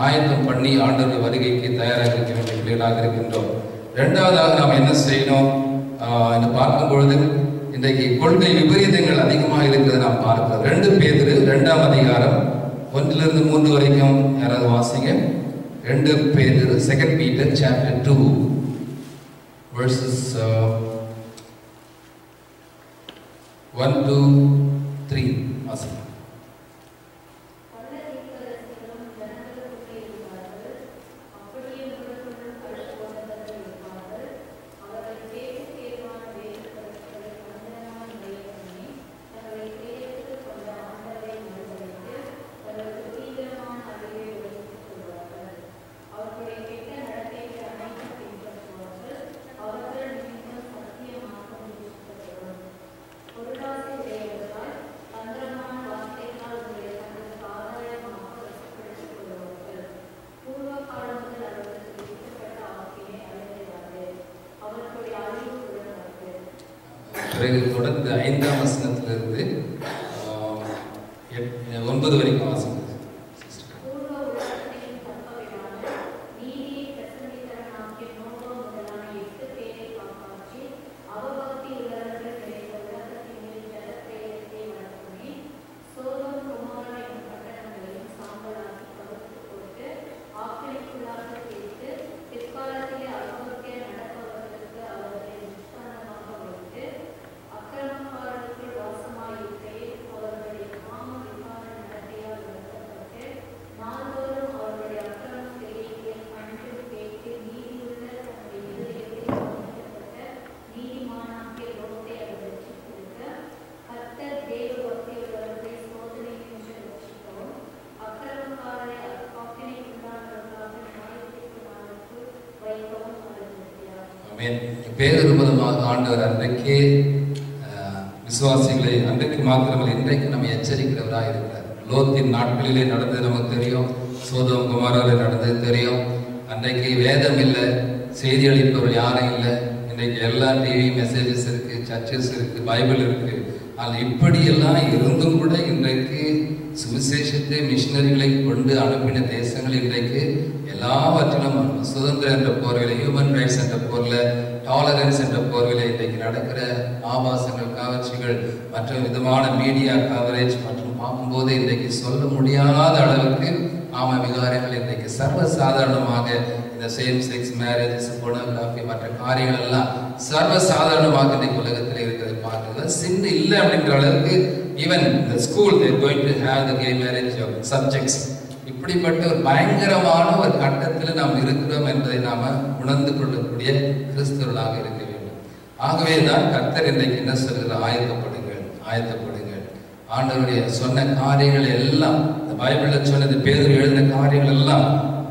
ஆயத்தம் பண்ணி ஆண்டவர் வருகைக்கு தயாராக இருக்க வேண்டிய பிள்ளைகளாக இருக்கின்றோம். இரண்டாவதாக நாம் என்ன செய்யணும் என்று பார்க்கும் பொழுது இன்றைக்கு கொள்கை விபரீதங்கள் அதிகமாக இருக்கிறது நாம் பார்க்கிறோம். 2 பேதுரு 2ஆம் அதிகாரம் 1-3 வரைக்கும் யாராவது வாசிங்க. 2 பேதுரு 2 Peter chapter 2 verses 1 to 3 வாசிங்க. தொடர்ந்து 5ஆம் வசனத்திலிருந்து 9 வரைக்கும் வாசிங்க. பேரு மூலமாக ஆண்டவர் அன்றைக்கே விசுவாசிகளை அன்றைக்கு மாத்திரமல்ல இன்றைக்கு நம்ம எச்சரிக்கிறவராக இருக்கிறார். லோத்தின் நாட்களிலே நடந்தது நமக்கு தெரியும், சோதோம் குமாராவில் நடந்தது தெரியும். அன்றைக்கு வேதம் இல்லை, செய்தி அளிப்பவர் யாரும் இல்லை. இன்றைக்கு எல்லா டிவி மெசேஜஸ் இருக்கு, சர்ச்சஸ் இருக்கு, பைபிள் இருக்கு. ஆனால் இப்படியெல்லாம் இருந்தும் கூட இன்றைக்கு சுவிசேஷத்தை மிஷினரிகளை கொண்டு அனுப்பின தேசங்கள் இன்றைக்கு எல்லாவற்றிலும் சுதந்திரம் என்ற போர்வையில், ஹியூமன் ரைட்ஸ் என்ற போர்வில், டாலரன்ஸ் என்ற போர்வையில் இன்றைக்கு நடக்கிற ஆபாசங்கள், கவர்ச்சிகள், மற்ற விதமான மீடியா கவரேஜ் மற்றும் பார்க்கும்போது இன்றைக்கு சொல்ல முடியாத அளவுக்கு விகாரங்கள் இன்றைக்கு சர்வசாதாரணமாக இந்த சேம் செக்ஸ் மேரேஜஸ், போனோகிராஃபி மற்ற காரியங்கள் எல்லாம் சர்வசாதாரணமாக இன்றைக்கு உலகத்தில் இருக்கிறது பார்க்கிறது. சின்ன இல்லை அப்படின்ற அளவுக்கு ஈவன் இந்த school they are going to have the gay marriage subjects. இப்படிப்பட்ட ஒரு பயங்கரமான ஒரு கட்டத்தில் நாம் இருக்கிறோம் என்பதை நாம உணர்ந்து கொள்ளக்கூடிய கிறிஸ்தவர்களாக இருக்க வேண்டும். ஆகவே தான் கர்த்தர் இன்றைக்கு என்ன சொல்கிறார்? ஆயத்தப்படுங்கள், ஆயத்தப்படுங்கள். ஆண்டவருடைய சொன்ன காரியங்கள் எல்லாம், இந்த பைபிள்ல சொன்னது, பேதுரு எழுதின காரியங்கள் எல்லாம்,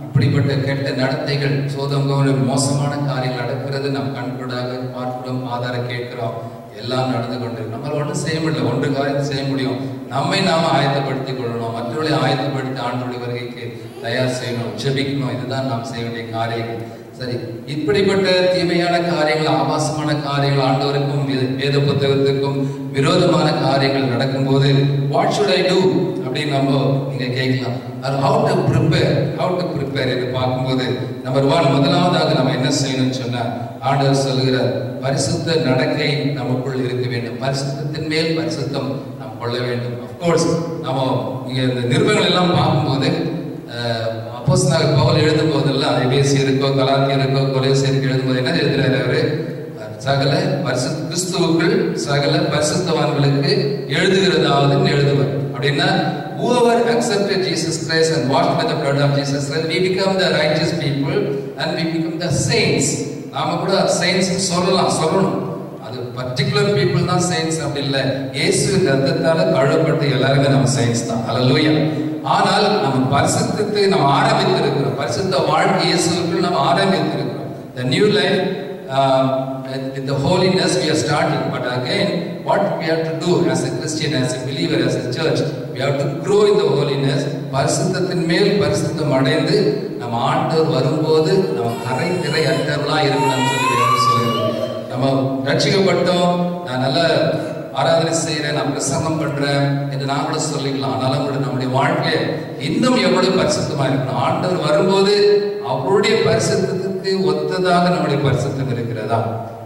இப்படிப்பட்ட கெட்ட நடத்தைகள், சோதோம் மோசமான காரியங்கள் நடக்கிறது நாம் கண்கூடாக பார்க்கிறோம், ஆதார கேட்கிறோம், எல்லாம் நடந்து கொண்டு நம்மளால் ஒன்றும் செய்ய முடியல. ஒன்று காரியத்தை செய்ய முடியும், நம்மை நாம ஆயத்தப்படுத்திக் கொள்ளணும், மற்றவர்களை ஆயத்தப்படுத்தி ஆண்டவருடைய வருகைக்கு தயார் செய்யணும், ஜெபிக்கணும். இதுதான் நாம் செய்ய வேண்டிய காரியங்கள். சரி, இப்படிப்பட்ட தீமையான காரியங்கள், ஆபாசமான காரியங்கள், ஆண்டவருக்கும் வேத புத்தகத்துக்கும் விரோதமான காரியங்கள் நடக்கும்போது வாட் ஷுட் ஐ டூ அப்படின்னு நம்ம நீங்க கேட்கலாம். அது how to prepare என்று பார்க்கும்போது நம்பர் 1, முதலாவதாக நம்ம என்ன செய்யணும்னு சொன்னா, ஆண்டவர் சொல்லுகிறார், பரிசுத்த நடக்கை நமக்குள் இருக்க வேண்டும். பரிசுத்தத்தின் மேல் பரிசுத்தம் நாம் கொள்ள வேண்டும். அப்கோர்ஸ் நம்ம இங்க இந்த நிருபங்கள் எல்லாம் பார்க்கும்போது அப்போஸ்தலனாகிய பவுல் எழுதும் போதெல்லாம், எபேசியருக்கோ கலாத்தியருக்கோ கொலோசியருக்கு எழுதும்போது என்ன எழுதுறாரு? அவரு சகல கிறிஸ்துவுக்குள் சகல பரிசுத்தவான்களுக்கு எழுதுகிறதாவது எழுதுவார். அப்படின்னா whoever accepted Jesus Christ and washed by the blood of Jesus Christ, we become the righteous people and we become the saints. நாம கூட saints சொல்லணும். அது particular people தான் saints அப்படி இல்லை. இயேசு ரத்தத்தால கழுவப்பட்ட எல்லாருமே நம்ம saints தான். ஹல்லேலூயா. ஆனால் நம்ம பரிசுத்தத்தை நம்ம ஆரம்பித்திருக்கிறோம். பரிசுத்த வாழ்க்கை இயேசுவுக்குள் நம்ம ஆரம்பித்திருக்கிறோம். The new life with the holiness we are starting. But again, what we have to do as a Christian, as a believer, as a church, we have to grow in the holiness. பரிசுத்தத்தின் மேல் பரிசுத்தம் அடைந்து நம்ம ஆண்டவர் வரும்போது நம்ம கரை திரை அற்றவர்களா இருக்கணும்னு சொல்லுகிறோம். நம்ம ரட்சிக்கப்பட்டோம், நான் நல்ல ஆராதனை செய்யறேன், நான் பிரசங்கம் பண்றேன் என்று நான் கூட சொல்லிக்கலாம். ஆனாலும் கூட நம்முடைய வாழ்க்கை இன்னும் எவ்வளவு பரிசுத்தமா இருக்கணும். ஆண்டவர் வரும்போது அவருடைய பரிசுத்தத்துக்கு ஒத்ததாக நம்முடைய பரிசுத்தம் இருக்கிறதா?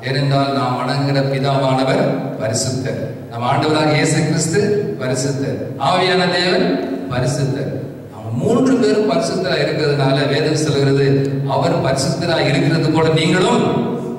ஏனென்றால் நாம் வணங்குகிற பிதாவானவர் பரிசுத்தர், நம் ஆண்டவராக இயேசு கிறிஸ்து பரிசுத்தர், ஆவியான தேவன் பரிசுத்தர். அவங்க 3 பேரும் பரிசுத்தரா இருக்கிறதுனால வேதம் சொல்கிறது, அவர் பரிசுத்தரா இருக்கிறது போல நீங்களும்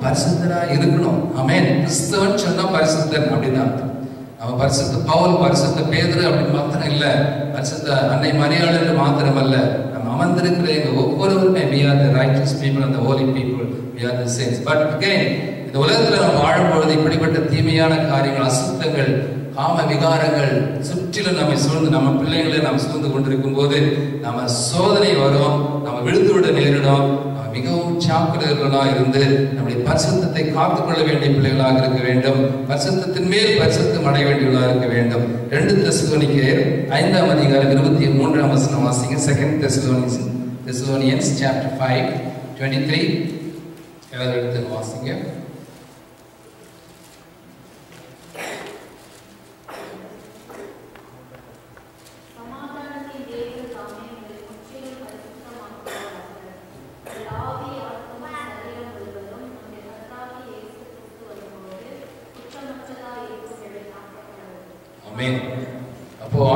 பரிசுத்தரா இருக்கணும். ஆமென். கிறிஸ்தவன் சொன்னா பரிசுத்தன் அப்படின்னு அர்த்தம். அவன் பரிசுத்த பவுல், பரிசுத்த பேதுரு அப்படின்னு மாத்திரம் இல்ல, பரிசுத்த அன்னை மரியாள் என்று மாத்திரம் அல்ல, நம்ம அமர்ந்திருக்கிற எங்க ஒவ்வொருவருமே we are the righteous people and the holy people, we are the saints. But again, இந்த உலகத்துல நம்ம வாழும்பொழுது இப்படிப்பட்ட தீமையான காரியங்கள், அசுத்தங்கள், காம விகாரங்கள் சுற்றிலும் நம்மை சூழ்ந்து, நம்ம பிள்ளைகளை நாம் சூழ்ந்து கொண்டிருக்கும் போது நம்ம சோதனை வரும், நம்ம விழுந்து விட நேரிடும். மிகவும் ஜாக்கிரதையாக இருந்து நம்முடைய பரிசுத்தத்தை காத்துக்கொள்ள வேண்டிய பிள்ளைகளாக இருக்க வேண்டும். பரிசுத்தத்தின் மேல் பரிசுத்தம் அடைய வேண்டியவர்களாக இருக்க வேண்டும். 2 தெசலோனிக்கேயர் 5ஆம் அதிகாரம் 23ஆம் வசனம் வாசிங்க. 2 Thessalonians chapter 5:23 எல்லாரும் எடுத்து வாசிங்க. அப்போ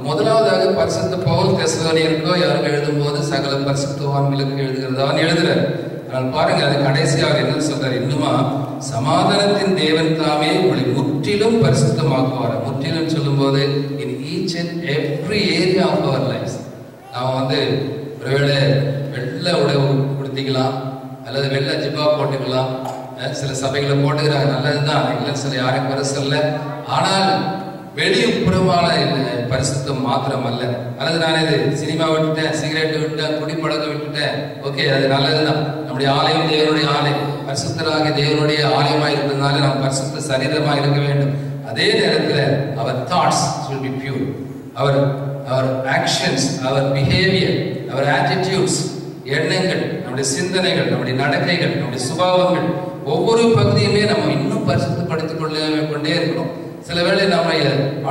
முதலாவதாக பரிசுத்த பவுல் தெசலோனியருக்கோ யாரும் எழுதும் போது சகல பரிசுத்தவான்களுக்கு எழுதுகிறதான் எழுதுறார். ஆனால் பாருங்க, அது கடைசி அவர் என்ன சொல்றார்? இன்னுமா சமாதானத்தின் தேவன் தாமே உங்களை முற்றிலும் பரிசுத்தமாக்குவார். முற்றிலும் சொல்லும் போது in each and every area of our lives. நாம் ஒருவேளை வெள்ளை உடை உடுத்திக்கலாம், அல்லது வெள்ளை ஜிப்பா போட்டுக்கலாம். சில சபைகளை போட்டுக்கிறாங்க, நல்லதுதான், இல்லை சில யாரும் பரிசல்ல. ஆனால் வெளிப்புறமான பரிசுத்தம் மாத்திரம் அல்ல. அல்லது நான் இது சினிமா விட்டுட்டேன், சிகரெட் விட்டுட்டேன், குடிப்பழக்கம் விட்டுட்டேன், ஓகே, அது நல்லதுதான். நம்முடைய ஆலயம் தேவனுடைய ஆலயம், பரிசுத்தராகிய தேவனுடைய ஆலயமாக இருக்கிறதுனால நம்ம பரிசுத்த சரீரமாக இருக்க வேண்டும். அதே நேரத்தில் அவர் தாட்ஸ் should be pure, அவர் ஆக்ஷன்ஸ், அவர் பிஹேவியர், அவர் ஆட்டிடியூட்ஸ், எண்ணங்கள், நம்முடைய சிந்தனைகள், நம்முடைய நடக்கைகள், நம்முடைய சுபாவங்கள் ஒவ்வொரு பகுதியுமே நம்ம இன்னும் பரிசுத்தப்படுத்திக் கொண்டே இருக்கணும். சில வேளை நம்ம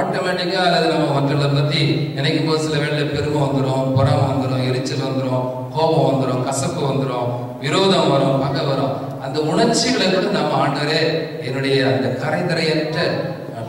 ஆட்டோமேட்டிக்கா அல்லது நம்ம மற்றவர்களை பத்தி நினைக்கும் போது சில வேளை பெருமை வந்துடும், பொறாமை வந்துடும், எரிச்சல் வந்துடும், கோபம் வந்துடும், கசப்பு வந்துடும், விரோதம் வரும், பகை வரும். அந்த உணர்ச்சிகளை கூட நம்ம ஆண்டவரே என்னுடைய அந்த கரைதரையற்ற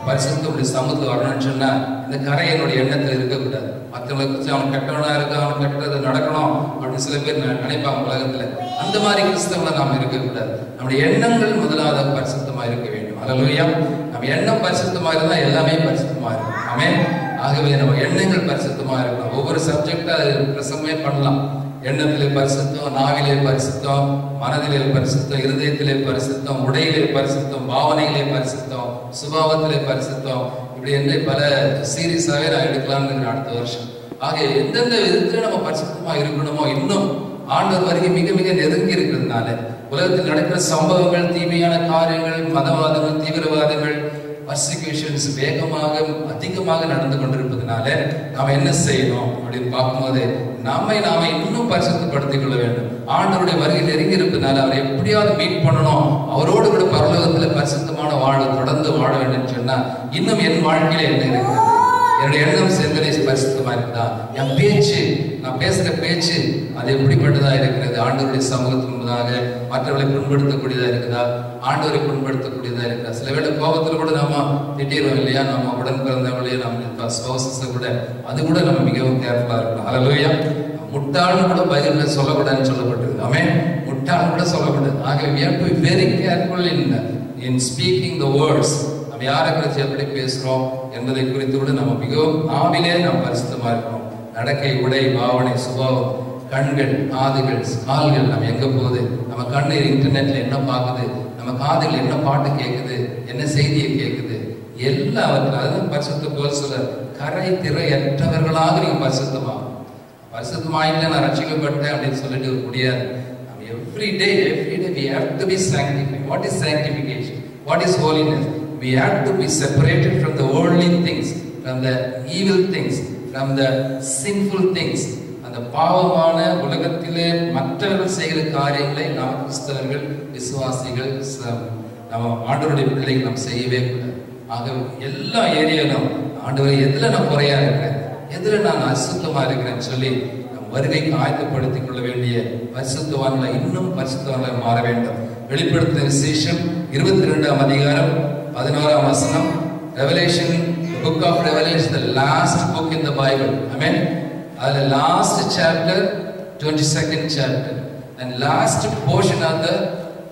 பரிசுத்தமுடைய சமூகத்தில் வரணும்னு சொன்னா இந்த கரை என்னுடைய எண்ணத்தில் இருக்கக்கூடாது. மற்றவங்களை குறிச்சு அவன் கெட்டவனா இருக்கான், அவன் கெட்டது நடக்கணும் அப்படின்னு சில பேர் நினைப்பாங்க உலகத்துல. அந்த மாதிரி கிறிஸ்தவனை நாம இருக்கக்கூடாது. நம்முடைய எண்ணங்கள் முதலாவது பரிசுத்தமா இருக்க வேண்டும். அல்லேலூயா. நம்ம எண்ணம் பரிசுத்தமா இருந்தா எல்லாமே பரிசுத்தமா இருக்கும். ஆமென். ஆகவே நம்ம எண்ணங்கள் பரிசுத்தமா இருக்கணும். ஒவ்வொரு சப்ஜெக்டா அது பிரசங்கமே பண்ணலாம். எண்ணத்திலே பரிசுத்தம், நாவிலே பரிசுத்தம், மனதிலே பரிசுத்தம், இருதயத்திலே பரிசுத்தம், உடையிலே பரிசுத்தம், பாவனையிலே பரிசுத்தம், சுபாவத்திலே பரிசுத்தம், இப்படி என்று பல சீரியஸாவே நான் எடுக்கலாம்னு அடுத்த வருஷம். ஆக எந்தெந்த விதத்துல நம்ம பரிசுத்தமா இருக்கணுமோ, இன்னும் ஆண்டவர் வருகை மிக மிக நெருங்கி இருக்கிறதுனால உலகத்தில் நடக்கிற சம்பவங்கள், தீமையான காரியங்கள், மதவாதங்கள், தீவிரவாதங்கள், பர்சிக்யூஷன்ஸ் வேகமாக அதிகமாக நடந்து கொண்டிருப்பதனால நாம என்ன செய்யணும் அப்படின்னு பார்க்கும்போது நாம இன்னும் பரிசுத்தப்படுத்திக் கொள்ள வேண்டும். ஆண்டவருடைய வருகை நெருங்கி இருப்பதனால அவரை எப்படியாவது மீட் பண்ணணும், அவரோடு கூட பரலோகத்துல பரிசுத்தமான தொடர்ந்து வாழ வேண்டும் சொன்னா இன்னும் என் வாழ்க்கையில என்ன இருக்கிறது? என்னுடைய எண்ணம் சிந்தனை பரிசுத்தமா இருக்குதா? என் பேச்சு, நான் பேசுற பேச்சு அது எப்படிப்பட்டதா இருக்கிறது? ஆண்டவருடைய சமூகத்தின் முன்பதாக மற்றவர்களை புண்படுத்தக்கூடியதா இருக்குதா? ஆண்டவரை புண்படுத்தக்கூடியதா இருக்குதா? சில வேளை கோபத்துல கூட நாம திட்டிடுவோம் இல்லையா? நம்ம உடன் பிறந்தவர்களையே நம்ம ஸ்பௌசஸை கூட அது கூட நம்ம மிகவும் கேர்ஃபுல்லா இருக்கணும். அல்லேலூயா. முட்டாள்னு கூட பைபிள்ல சொல்லக்கூடாதுன்னு சொல்லப்பட்டிருக்கு. ஆமென். முட்டாள் கூட சொல்லக்கூடாது. ஆகவே we have to be very careful in speaking the words. நம்ம யாரை குறித்து எப்படி பேசுறோம் என்பதை குறித்து கூட நம்ம மிகவும் ஆவிலே நாம் பரிசுத்தமா இருக்கணும். நடக்கை, உடை, பாவனை, சுபாவம், கண்கள், காதுகள், கால்கள் நம்ம எங்க போகுது, நம்ம கண்ணு இன்டர்நெட்ல என்ன பார்க்குது, நம்ம காதுகள் என்ன பாட்டு கேட்குது, என்ன செய்தியை கேட்குது, எல்லாவற்றும் அதுதான் பரிசுத்த போல் சொல்ல கரை திரையற்றவர்களாக நீங்க பரிசுத்தமாகும். பரிசுத்தமாயிட்டு நான் ரட்சிக்கப்பட்டேன் அப்படின்னு சொல்லிட்டு முடியாது. நம்ம every day we have to be sanctified. What is sanctification? What is holiness? We have to be separated from the worldly things, from the evil things, from the sinful things. அந்த பாவமான உலகத்திலே மற்றவர்கள் செய்கிற காரியங்களை நாம் கிறிஸ்தவர்கள், விசுவாசிகள், நம்ம ஆண்டவருடைய பிள்ளைகள் நாம் செய்யவே கூடாது. ஆக எல்லா ஏரியாலும் ஆண்டவரை எதுல நான் குறையா இருக்கிறேன், எதுல நான் அசுத்தமா இருக்கிறேன்னு சொல்லி நம் வருகைக்கு ஆயத்தப்படுத்திக் கொள்ள வேண்டிய பரிசுத்தவான்களை இன்னும் பரிசுத்தவான்களை மாற வேண்டும். வெளிப்படுத்தின விசேஷம் 22ஆம் அதிகாரம் 11ஆம் வசனம். Revelation, the book of Revelation, the last book in the Bible. Amen. The last chapter, 22nd chapter, and last portion of the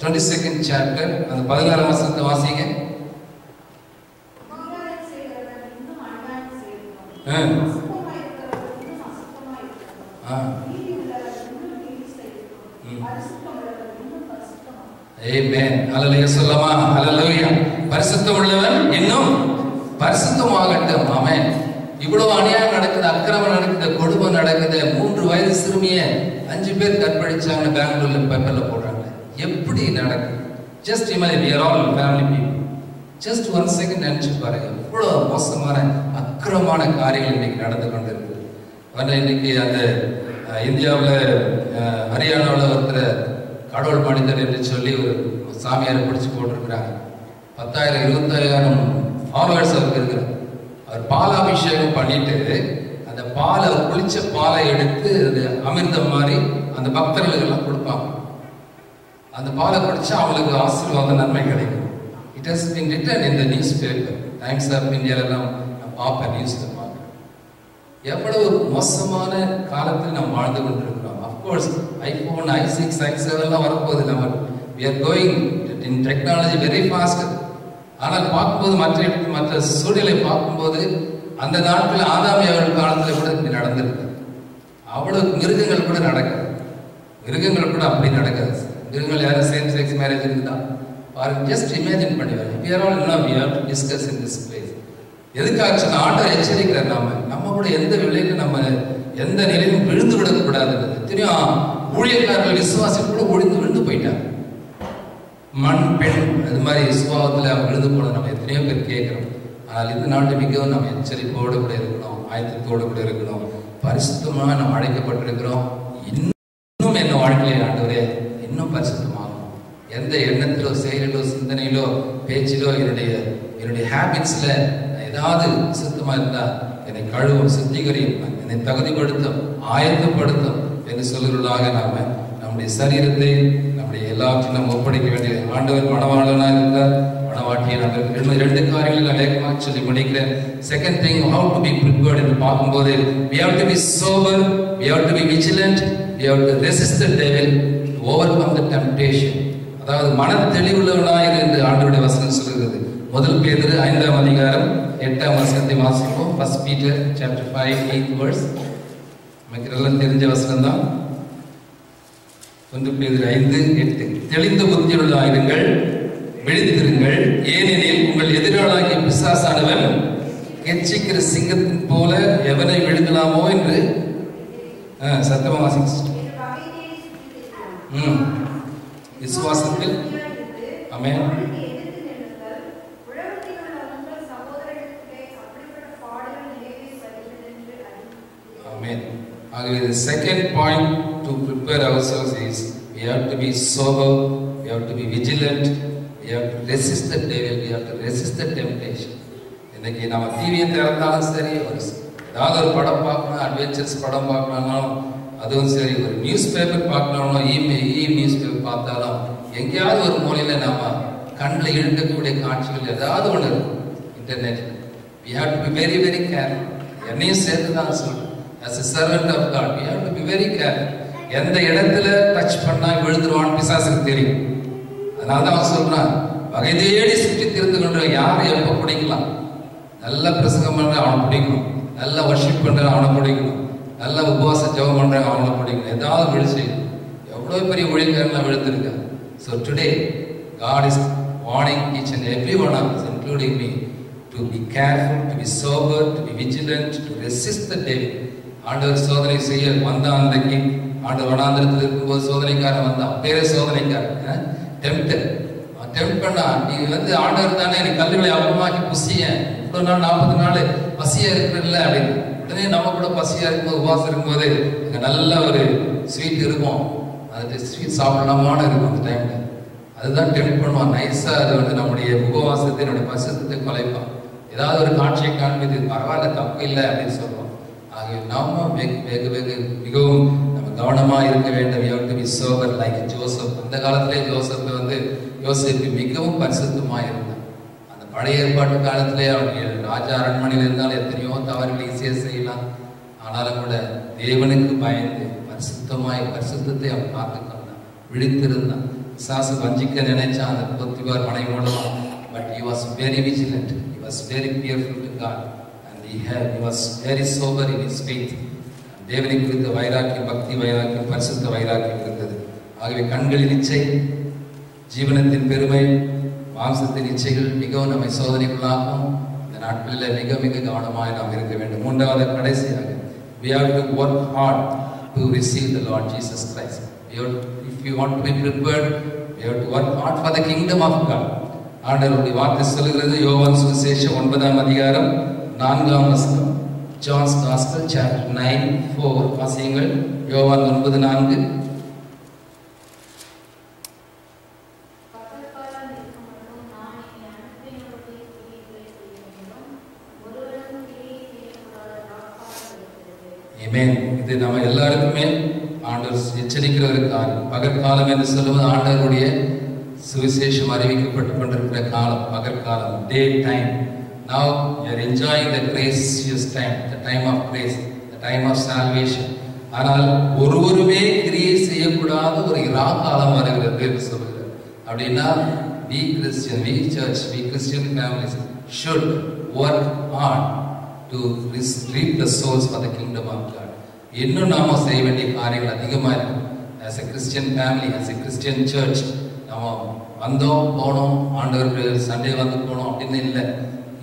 22nd chapter. அந்த 16ஆம் வசனத்தை வாசிங்க. Amen. Hallelujah. சொல்லமா? Hallelujah. பரிசுத்தம் உள்ளவன் இன்னும் பரிசுத்தமாகட்டும். ஆமென். இவ்வளவு அநியாயம் நடக்குது, அக்கிரமம் நடக்குது, கொடுமை நடக்குது. 3 வயது சிறுமிய 5 பேர் கற்பழிச்சாங்க, பெங்களூர்ல பேப்பர்ல போடுறாங்க. எப்படி நடக்குது? Just imagine, we are all family people. Just 1 second நினைச்சு பாருங்க. இவ்வளவு மோசமான அக்கிரமமான காரியங்கள் இன்னைக்கு நடந்து கொண்டிருக்கு. இன்னைக்கு அந்த இந்தியாவில் ஹரியானாவில் ஒருத்தர் கடவுள் மனிதர் என்று சொல்லி ஒரு சாமியாரை பிடிச்சி போட்டிருக்கிறாங்க. 10,000 20,000 ஃபாலோவர்ஸ் அவருக்கு இருக்கிறார். அவர் பாலாபிஷேகம் பண்ணிட்டு அந்த பாலை, குளிச்ச பாலை எடுத்து அது அமிர்தம் மாதிரி அந்த பக்தர்களுக்கு எல்லாம் கொடுப்பாங்க. அந்த பாலை குடிச்சா அவங்களுக்கு ஆசீர்வாத நன்மை கிடைக்கும். It has been written in the newspaper. Times of இந்தியாவில் நான் பார்ப்பேன், நியூஸ்ல பார்ப்பேன். எவ்வளவு மோசமான காலத்தில் நாம் வாழ்ந்து கொண்டிருக்கிறோம். அஃப்கோர்ஸ் ஐபோன், i6, i7 எல்லாம் வரப்போகுது. நம்ம we are going in technology very fast. ஆனால் பார்க்கும்போது மற்ற சூழ்நிலை பார்க்கும்போது அந்த நாட்கள் ஆதாமியவர்கள் காலத்தில் கூட இப்படி நடந்திருக்கு. அவ்வளவு மிருகங்கள் கூட நடக்குது. மிருகங்கள் கூட அப்படி நடக்காது. மிருகங்கள் யாரும் சேம் செக்ஸ் மேரேஜ் இருக்குதா பாருங்க. ஜஸ்ட் இமேஜின் பண்ணி வரேன். we are all now we have to discuss in this place. எதுக்காக ஆண்டவர் எச்சரிக்கிறார், நம்ம கூட எந்த விளையிலும் நம்ம எந்த நிலையிலும் விழுந்து விடக்கூடாது. தெரியும், ஊழியக்காரர்கள் விசுவாசிகள் கூட விழுந்து போயிட்டாங்க. மண், பெண், அது மாதிரி சுபாவத்தில் அவங்க விழுந்து போன நம்ம எத்தனையோ பேர் கேட்கிறோம். ஆனால் இந்த நாட்டு மிகவும் நம்ம எச்சரிப்போடு கூட இருக்கணும், ஆயத்தத்தோடு கூட இருக்கணும். பரிசுத்தமாக நம்ம அழைக்கப்பட்டிருக்கிறோம். இன்னும் என்ன வாழ்க்கையை ஆண்டவரே இன்னும் பரிசுத்தமாகும். எந்த எண்ணத்திலோ செயலிலோ சிந்தனையிலோ பேச்சிலோ என்னுடைய ஹேபிட்ஸ்ல ஏதாவது சுத்தமா இருந்தா என்னை கழுவும், சுத்திகரியும், என்னை தகுதிப்படுத்தும், ஆயத்தப்படுத்தும் என்று சொல்லுவதாக நாம நம்முடைய சரீரத்தை நம்முடைய எல்லாவற்றையும் நாம் ஒப்படைக்க வேண்டிய ஆண்டவர் மணவாளனா இருந்தார். மணவாட்டியை நாங்கள் 2 காரியங்கள் நான் வேகமாக சொல்லி முடிக்கிறேன். Second thing, how to be prepared என்று பார்க்கும்போது we have to be sober, we have to be vigilant, we have to resist the devil to overcome the temptation. அதாவது மன தெளிவுள்ளவனாயிரு என்று ஆண்டவருடைய வசனம் சொல்கிறது. 1 பேதுரு 5ஆம் அதிகாரம் 8ஆம் வசனத்தை வாசிப்போம். 1 Peter chapter 5 8th verse. நமக்கு எல்லாம் தெரிஞ்ச வசனம் தான். 1 பேதுரு 5:8. தெளிந்த புத்தியுள்ளவராயிருங்கள், விழித்திருங்கள், ஏனெனில் உங்கள் எதிராளாகிய பிசாசானவன் கெச்சிக்கிற சிங்கத்தின் போல எவனை விழுங்கலாமோ என்று சத்தமா வாசிக்க விசுவாசத்தில் ஆமென். Amen. Agave the second point to prepare ourselves is we have to be sober, we have to be vigilant, we have to resist the devil, we have to resist the temptation. இன்னைக்கு நம்ம டிவியை திறந்தாலும் சரி, ஏதாவது ஒரு படம் பார்க்கணும், adventures படம் பார்க்கணும், அதுவும் சரி, ஒரு நியூஸ் பேப்பர் பார்க்கணும், நியூஸ் பேப்பர் பார்த்தாலும் எங்கேயாவது ஒரு மூலையில நாம கண்ணில் இழுக்கக்கூடிய காட்சிகள் ஏதாவது ஒன்று இருக்கும் இன்டர்நெட்ல. we have to be very very careful. என்னையும் சேர்த்து தான் சொல்றேன். as a servant of God we have to be very careful. எந்த இடத்துல டச் பண்ணா விழுந்துருவான்னு பிசாசுக்கு தெரியும். அதனால தான் அவன் சொல்றான், வகை தேடி சுற்றி திருந்து கொண்டு யாரை எப்ப பிடிக்கலாம். நல்ல பிரசங்கம் பண்ற அவனை பிடிக்கணும், நல்ல வர்ஷிப் பண்ற அவனை பிடிக்கணும், நல்ல உபவாச ஜெபம் பண்ற அவனை பிடிக்கணும். ஏதாவது விழிச்சு எவ்வளவு பெரிய ஒழிக்காரன் விழுந்திருக்க. So today God is warning each and every one of us, including me, to be careful, to be sober, to be vigilant, to resist the devil. ஆண்டவர் சோதனை செய்ய வந்த அன்றைக்கு, ஆண்டவர் வனாந்திரத்தில் இருக்கும்போது சோதனைக்காரன் வந்தான். பேரே சோதனைக்காரன், டெம்ப்டர். டெம்ப்ட் பண்ணா, நீ ஆண்டவர் தானே, நீ கல்லுகளை அப்பமாக்கி புசிய, இவ்வளவு நாள் 40 நாள் பசியா இருக்கிறல்ல அப்படின்னு. உடனே நம்ம கூட பசியா இருக்கும்போது, உபவாசம் இருக்கும்போது அங்க நல்ல ஒரு ஸ்வீட் இருக்கும், அது ஸ்வீட் சாப்பிடலாமான இருக்கும் அந்த டைம்ல. அதுதான் டெம்ப்ட் பண்ணுவான் நைஸா. அது நம்முடைய உபவாசத்தை, நம்முடைய பரிசுத்தத்தை குலைப்பான். ஏதாவது ஒரு காட்சியை காண்பிது, பரவாயில்ல தப்பு இல்லை அப்படின்னு சொல்லுவோம். ஆகிய நாம மிகவும் நம்ம கவனமா இருக்க வேண்டும். we have to be sober like Joseph. அந்த காலத்திலே யோசேப்பு மிகவும் பரிசுத்தமா இருந்தான். அந்த பழைய ஏற்பாட்டு காலத்திலே அவன் ராஜா அரண்மனையில் இருந்தாலும் எத்தனையோ தவறுகள் ஈஸியாக செய்யலாம். ஆனாலும் கூட தேவனுக்கு பயந்து பரிசுத்தத்தை அவன் பார்த்துக்கொண்டான், விழித்திருந்தான். சாசு வஞ்சிக்க நினைச்சான் அந்த பொத்திபார் மனை மூலமா. But he was very vigilant, he was very fearful to God, and he was very sober in his faith. தேவனை குறித்த வைராக்கியம், பக்தி வைராக்கியம், பரிசுத்த வைராக்கியம் இருந்தது. ஆகவே கண்களின் இச்சை, ஜீவனத்தின் பெருமை, மாம்சத்தின் இச்சைகள் மிகவும் நம்மை சோதனைக்குள்ளாகும். இந்த நாட்களில் மிக மிக கவனமாக நாம் இருக்க வேண்டும். 3வது கடைசியாக we have to work hard to receive the Lord Jesus Christ. If you want to be prepared, we have to work hard for the kingdom of God. ஆண்டவருடைய வார்த்தை சொல்கிறது, யோவான் சுவிசேஷம் 9ஆம் அதிகாரம் 4ஆம் வசனம். John's Gospel chapter 9:4 வாசியுங்கள். யோவான் 9:4. இது நம்ம எல்லாருக்குமே ஆண்டவர் எச்சரிக்கிற ஒரு காலம். பகற்காலம் என்று சொல்லுவது ஆண்டவருடைய சுவிசேஷம் அறிவிக்கப்பட்டு கொண்டிருக்கிற காலம், பகற்காலம், daytime. Now you are enjoying the gracious time, the time of grace, the time of salvation. ஆனால் ஒருவருமே கிரியை செய்யக்கூடாத ஒரு இரா காலம் வருகிறது என்று சொல்லுகிறார். அப்படின்னா we Christian, we church, we Christian families should work hard to reap the souls for the kingdom of God. இன்னும் நாம செய்ய வேண்டிய காரியங்கள் அதிகமா இருக்கு. As a Christian family, as a Christian church, நாம வந்தோம் போனோம், ஆண்டவருக்கு சண்டே வந்து போனோம் அப்படின்னு இல்லை.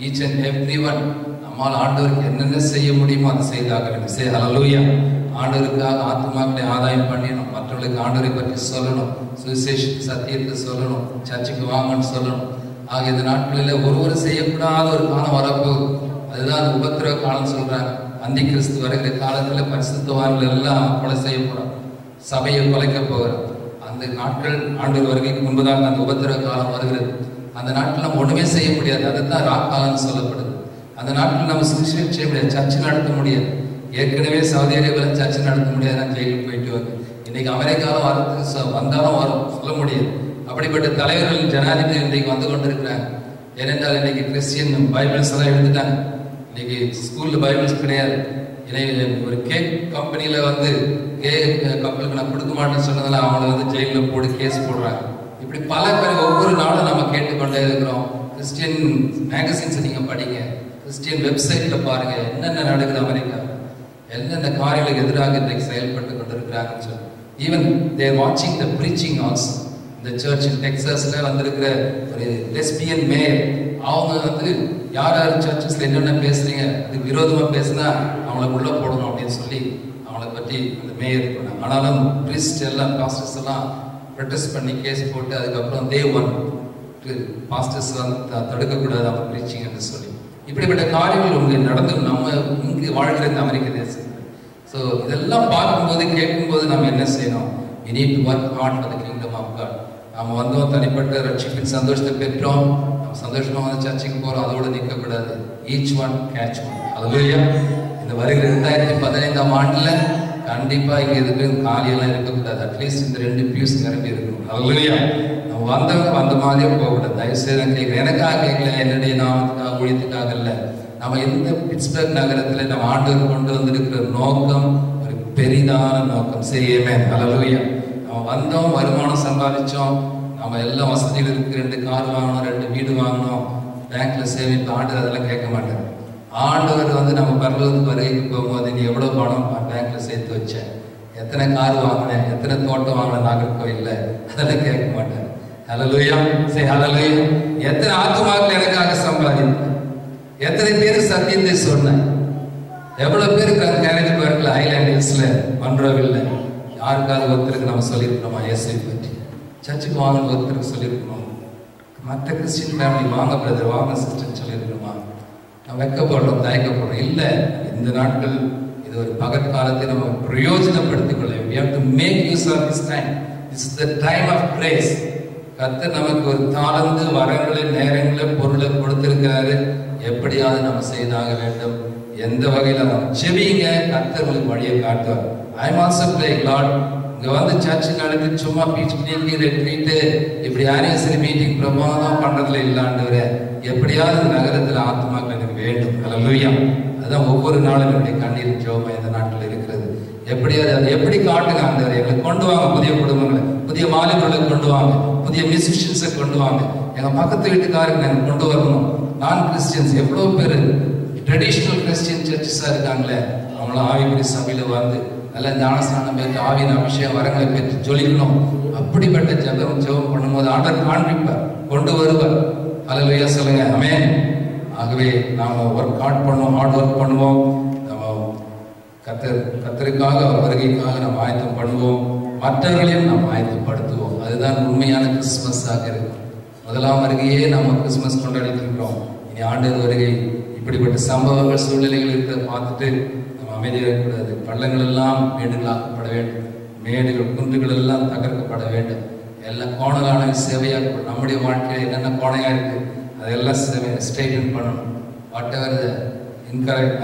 Each and everyone நம்மால் ஆண்டவருக்கு என்னென்ன செய்ய முடியுமோ அதை செய்தாக வேண்டும். say hallelujah. ஆண்டவருக்காக ஆத்மாக்களை ஆதாயம் பண்ணிடணும், மற்றவர்களுக்கு ஆண்டவரை பற்றி சொல்லணும், சுவிசேஷ சத்தியத்தை சொல்லணும், சர்ச்சுக்கு வாங்கன்னு சொல்லணும். ஆகிய இந்த நாட்களில் ஒருவர் செய்யக்கூடாத ஒரு காலம் வரப்போகுது. அதுதான் உபத்திரவ காலம் சொல்றாங்க. அந்தி கிறிஸ்து வருகிற காலத்துல பரிசுத்தவான்கள் எல்லாம் கொலை செய்ய போறோம், சபையை கொலைக்க போகிறோம். அந்த அந்த நாட்கள் ஆண்டவர் வருகைக்கு முன்பதாக அந்த உபத்திரவ காலம் வருகிறது. அந்த நாட்டில் நம்ம ஒண்ணுமே செய்ய முடியாது. அதுதான் ராக்காலம்னு சொல்லப்படுது. அந்த நாட்டில் நம்ம சுவிசேஷம் செய்ய முடியாது, சர்ச்சை நடத்த முடியாது. ஏற்கனவே சவுதி அரேபியாவில் சர்ச்சை நடத்த முடியாது, நான் ஜெயிலுக்கு போயிட்டு வந்து இன்னைக்கு அமெரிக்காவில் வரதுக்கு வந்தாலும் வரும் சொல்ல முடியாது. அப்படிப்பட்ட தலைவர்கள் ஜனாதிபதி இன்றைக்கு வந்து கொண்டிருக்கிறாங்க. ஏனென்றால் இன்னைக்கு கிறிஸ்டியன் பைபிள்ஸ் எல்லாம் எடுத்துட்டாங்க. இன்னைக்கு ஸ்கூல்ல பைபிள்ஸ் கிடையாது. ஒரு கேக் கம்பெனியில வந்து கேக் கப்பலுக்கு நான் கொடுக்க மாட்டேன்னு சொன்னதுல அவங்கள வந்து ஜெயிலில் போட்டு கேஸ் போடுறாங்க. இப்படி பல பேர் ஒவ்வொரு நாளும் நம்ம கேட்டுக்கொண்டே இருக்கிறோம். கிறிஸ்டியன் மேகசின்ஸ் நீங்க படிங்க, கிறிஸ்டியன் வெப்சைட்ல பாருங்க என்னென்ன நடக்குது அமெரிக்கா, என்னென்ன காரியங்களுக்கு எதிராக இன்றைக்கு செயல்பட்டு கொண்டிருக்கிறாங்கன்னு சொல்லி. ஈவன் தேர் வாட்சிங் த ப்ரீச்சிங் ஆல்சோ. இந்த சர்ச் இன் டெக்சாஸ்ல வந்திருக்கிற ஒரு லெஸ்பியன் மேயர், அவங்க வந்து யார் யார் சர்ச்சஸ்ல என்னென்ன பேசுறீங்க அதுக்கு விரோதமா பேசினா அவங்கள உள்ள போடணும் அப்படின்னு சொல்லி அவங்கள பற்றி அந்த மேயர் பண்ணாங்க. ஆனாலும் பிரிஸ்ட் எல்லாம் பாஸ்டர்ஸ் எல்லாம் ப்ரொடெஸ்ட் பண்ணி கேஸ் போட்டு அதுக்கப்புறம் தேவன் பாஸ்டர்ஸ் வந்து தடுக்கக்கூடாது அவங்க ப்ரீச்சிங் என்று சொல்லி இப்படிப்பட்ட காரியங்கள் உங்களுக்கு நடந்து நம்ம இங்கு வாழ்கிற இந்த அமெரிக்க தேசம். ஸோ இதெல்லாம் பார்க்கும்போது கேட்கும்போது நம்ம என்ன செய்யணும்? we need to work hard for the kingdom of God. நம்ம வந்தோம், தனிப்பட்ட ரட்சிப்பின் சந்தோஷத்தை பெற்றோம், நம்ம சந்தோஷமா வந்து சர்ச்சைக்கு போறோம், அதோட நிற்கக்கூடாது. Each one catch one. Hallelujah. இந்த வருகிற 2015ஆம் ஆண்டுல கண்டிப்பா இங்க எதுக்கு காலியெல்லாம் இருக்கக்கூடாது. அட்லீஸ்ட் இந்த 2 பியூஸ் நிரம்பி இருக்கணும். ஹல்லேலூயா. நம்ம வந்தவங்க வந்த மாதிரியே போகக்கூடாது. தயவுசெய்து நான் கேட்கிறேன், எனக்காக கேட்கல, என்னுடைய நாமத்துக்காக ஊழியத்துக்காக இல்லை. நம்ம இந்த பிட்ஸ்பர்க் நகரத்துல நம்ம ஆண்டவர் கொண்டு வந்திருக்கிற நோக்கம் ஒரு பெரிதான நோக்கம். செய்யமே. ஹல்லேலூயா. நம்ம வந்தோம், வருமானம் சம்பாதிச்சோம், நம்ம எல்லா வசதியில் இருக்கு, 2 கார் வாங்கணும், 2 வீடு வாங்கணும், பேங்க்ல சேமிப்பு. ஆண்டவர் அதெல்லாம் கேட்க மாட்டார். ஆண்டவர் வந்து நம்ம பரலோகத்துக்கு வருகைக்கு போகும்போது நீ எவ்வளவு பணம் பேங்க்ல சேர்த்து வச்ச, எத்தனை கார் வாங்கினேன், எத்தனை தோட்டம் வாங்கின நாகர்கோவில்ல, அதெல்லாம் கேட்க மாட்டார். ஹல்லேலூயா. சரி, ஹல்லேலூயா. எத்தனை ஆத்துமாக்கள் எனக்காக சம்பாதித்த, எத்தனை பேர் சத்தியத்தை சொன்னேன், எவ்வளவு பேருக்கு கேரேஜ் பார்க்கல, ஐலாண்ட் ஹில்ஸ்ல, மன்ரோவில்ல யாருக்காவது ஒருத்தருக்கு நம்ம சொல்லியிருக்கோமா இயேசுவை பற்றி? சர்ச்சுக்கு வாங்க ஒருத்தருக்கு சொல்லியிருக்கணும். மற்ற கிறிஸ்டின் ஃபேமிலி வாங்க பிரதர், வாங்க சிஸ்டர் சொல்லியிருக்கணுமா? நம்ம வெக்கப்படுறோம், தயக்கப்படுறோம். இல்லை, இந்த நாட்கள் இது ஒரு பகற்காலத்தை நம்ம பிரயோஜனப்படுத்திக் கொள்ள. we have to make use of this time. This is the time of grace. கர்த்தர் நமக்கு ஒரு தாளந்து வரங்களை, நேரங்களை, பொருளை கொடுத்திருக்கிறாரு. எப்படியாவது நம்ம செய்தாக வேண்டும். எந்த வகையில நம்ம செவிங்க, கர்த்தர் உங்களுக்கு வழியை காட்டுவார். I am also praying, Lord, இங்க வந்து சர்ச் நடத்தி சும்மா பீச் மீட்டிங், ரெட்ரீட், இப்படி ஆனிவர்சரி மீட்டிங் பிரமாதம் பண்றதுல இல்லாண்டவரே, எப்படியாவது இந்த நகரத்துல ஆத்மாக்கள் எனக்கு வேண்டும். ஹல்லேலூயா. அதுதான் ஒவ்வொரு நாளும் என்னுடைய கண்ணீர் ஜெபமா இந்த நாட்டில் இருக்கிறது. எப்படியாவது அதை எப்படி காட்டுங்க ஆண்டவரே, எங்களுக்கு கொண்டு வாங்க, புதிய குடும்பங்களை, புதிய மாலிகளை கொண்டு வாங்க, புதிய மியூசிஷியன்ஸை கொண்டு வாங்க, எங்க பக்கத்து வீட்டுக்காரங்க நாங்கள் கொண்டு வரணும். நான் கிறிஸ்டியன்ஸ் எவ்வளோ பேர் ட்ரெடிஷ்னல் கிறிஸ்டியன் சர்ச்சஸா இருக்காங்களே, அவங்களும் ஆவிக்குரிய சபையில வந்து நல்ல ஞானஸ்நானம் பெற்று ஆவியின் அபிஷேகம் வரங்களை பெற்று ஜொலிக்கணும். அப்படிப்பட்ட ஜெபம் பண்ணும்போது ஆண்டவர் காண்பிப்பார், கொண்டு வருவார். ஹல்லேலூயா சொல்லுங்க. ஆமென். ஆகவே நாம ஒர்க் ஹார்ட் பண்ணுவோம், ஹார்ட் ஒர்க் பண்ணுவோம். நம்ம கர்த்தருக்காக வருகைக்காக நம்ம ஆயத்தம் பண்ணுவோம், மற்றவர்களையும் நாம் ஆயத்தப்படுத்துவோம். அதுதான் உண்மையான கிறிஸ்துமஸாக இருக்கும். முதலாம் வருகையே நம்ம கிறிஸ்துமஸ் கொண்டாடிட்டு இருக்கிறோம். இனி ஆண்டவர் வருகை இப்படிப்பட்ட சம்பவங்கள், சூழ்நிலைகள் இருக்கிறத பார்த்துட்டு நம்ம அமைதியாக இருக்கக்கூடாது. பள்ளங்கள் எல்லாம் மேடுகளாக்கப்பட வேண்டும், மேடுகள் குன்றுகள் எல்லாம் தகர்க்கப்பட வேண்டும். எல்லாம் கோணலான சேவையாக நம்முடைய வாழ்க்கையில் என்னென்ன கோணையா இருக்கு அதெல்லாம் ஸ்ட்ரைட்டன் பண்ணணும். What ever the incorrect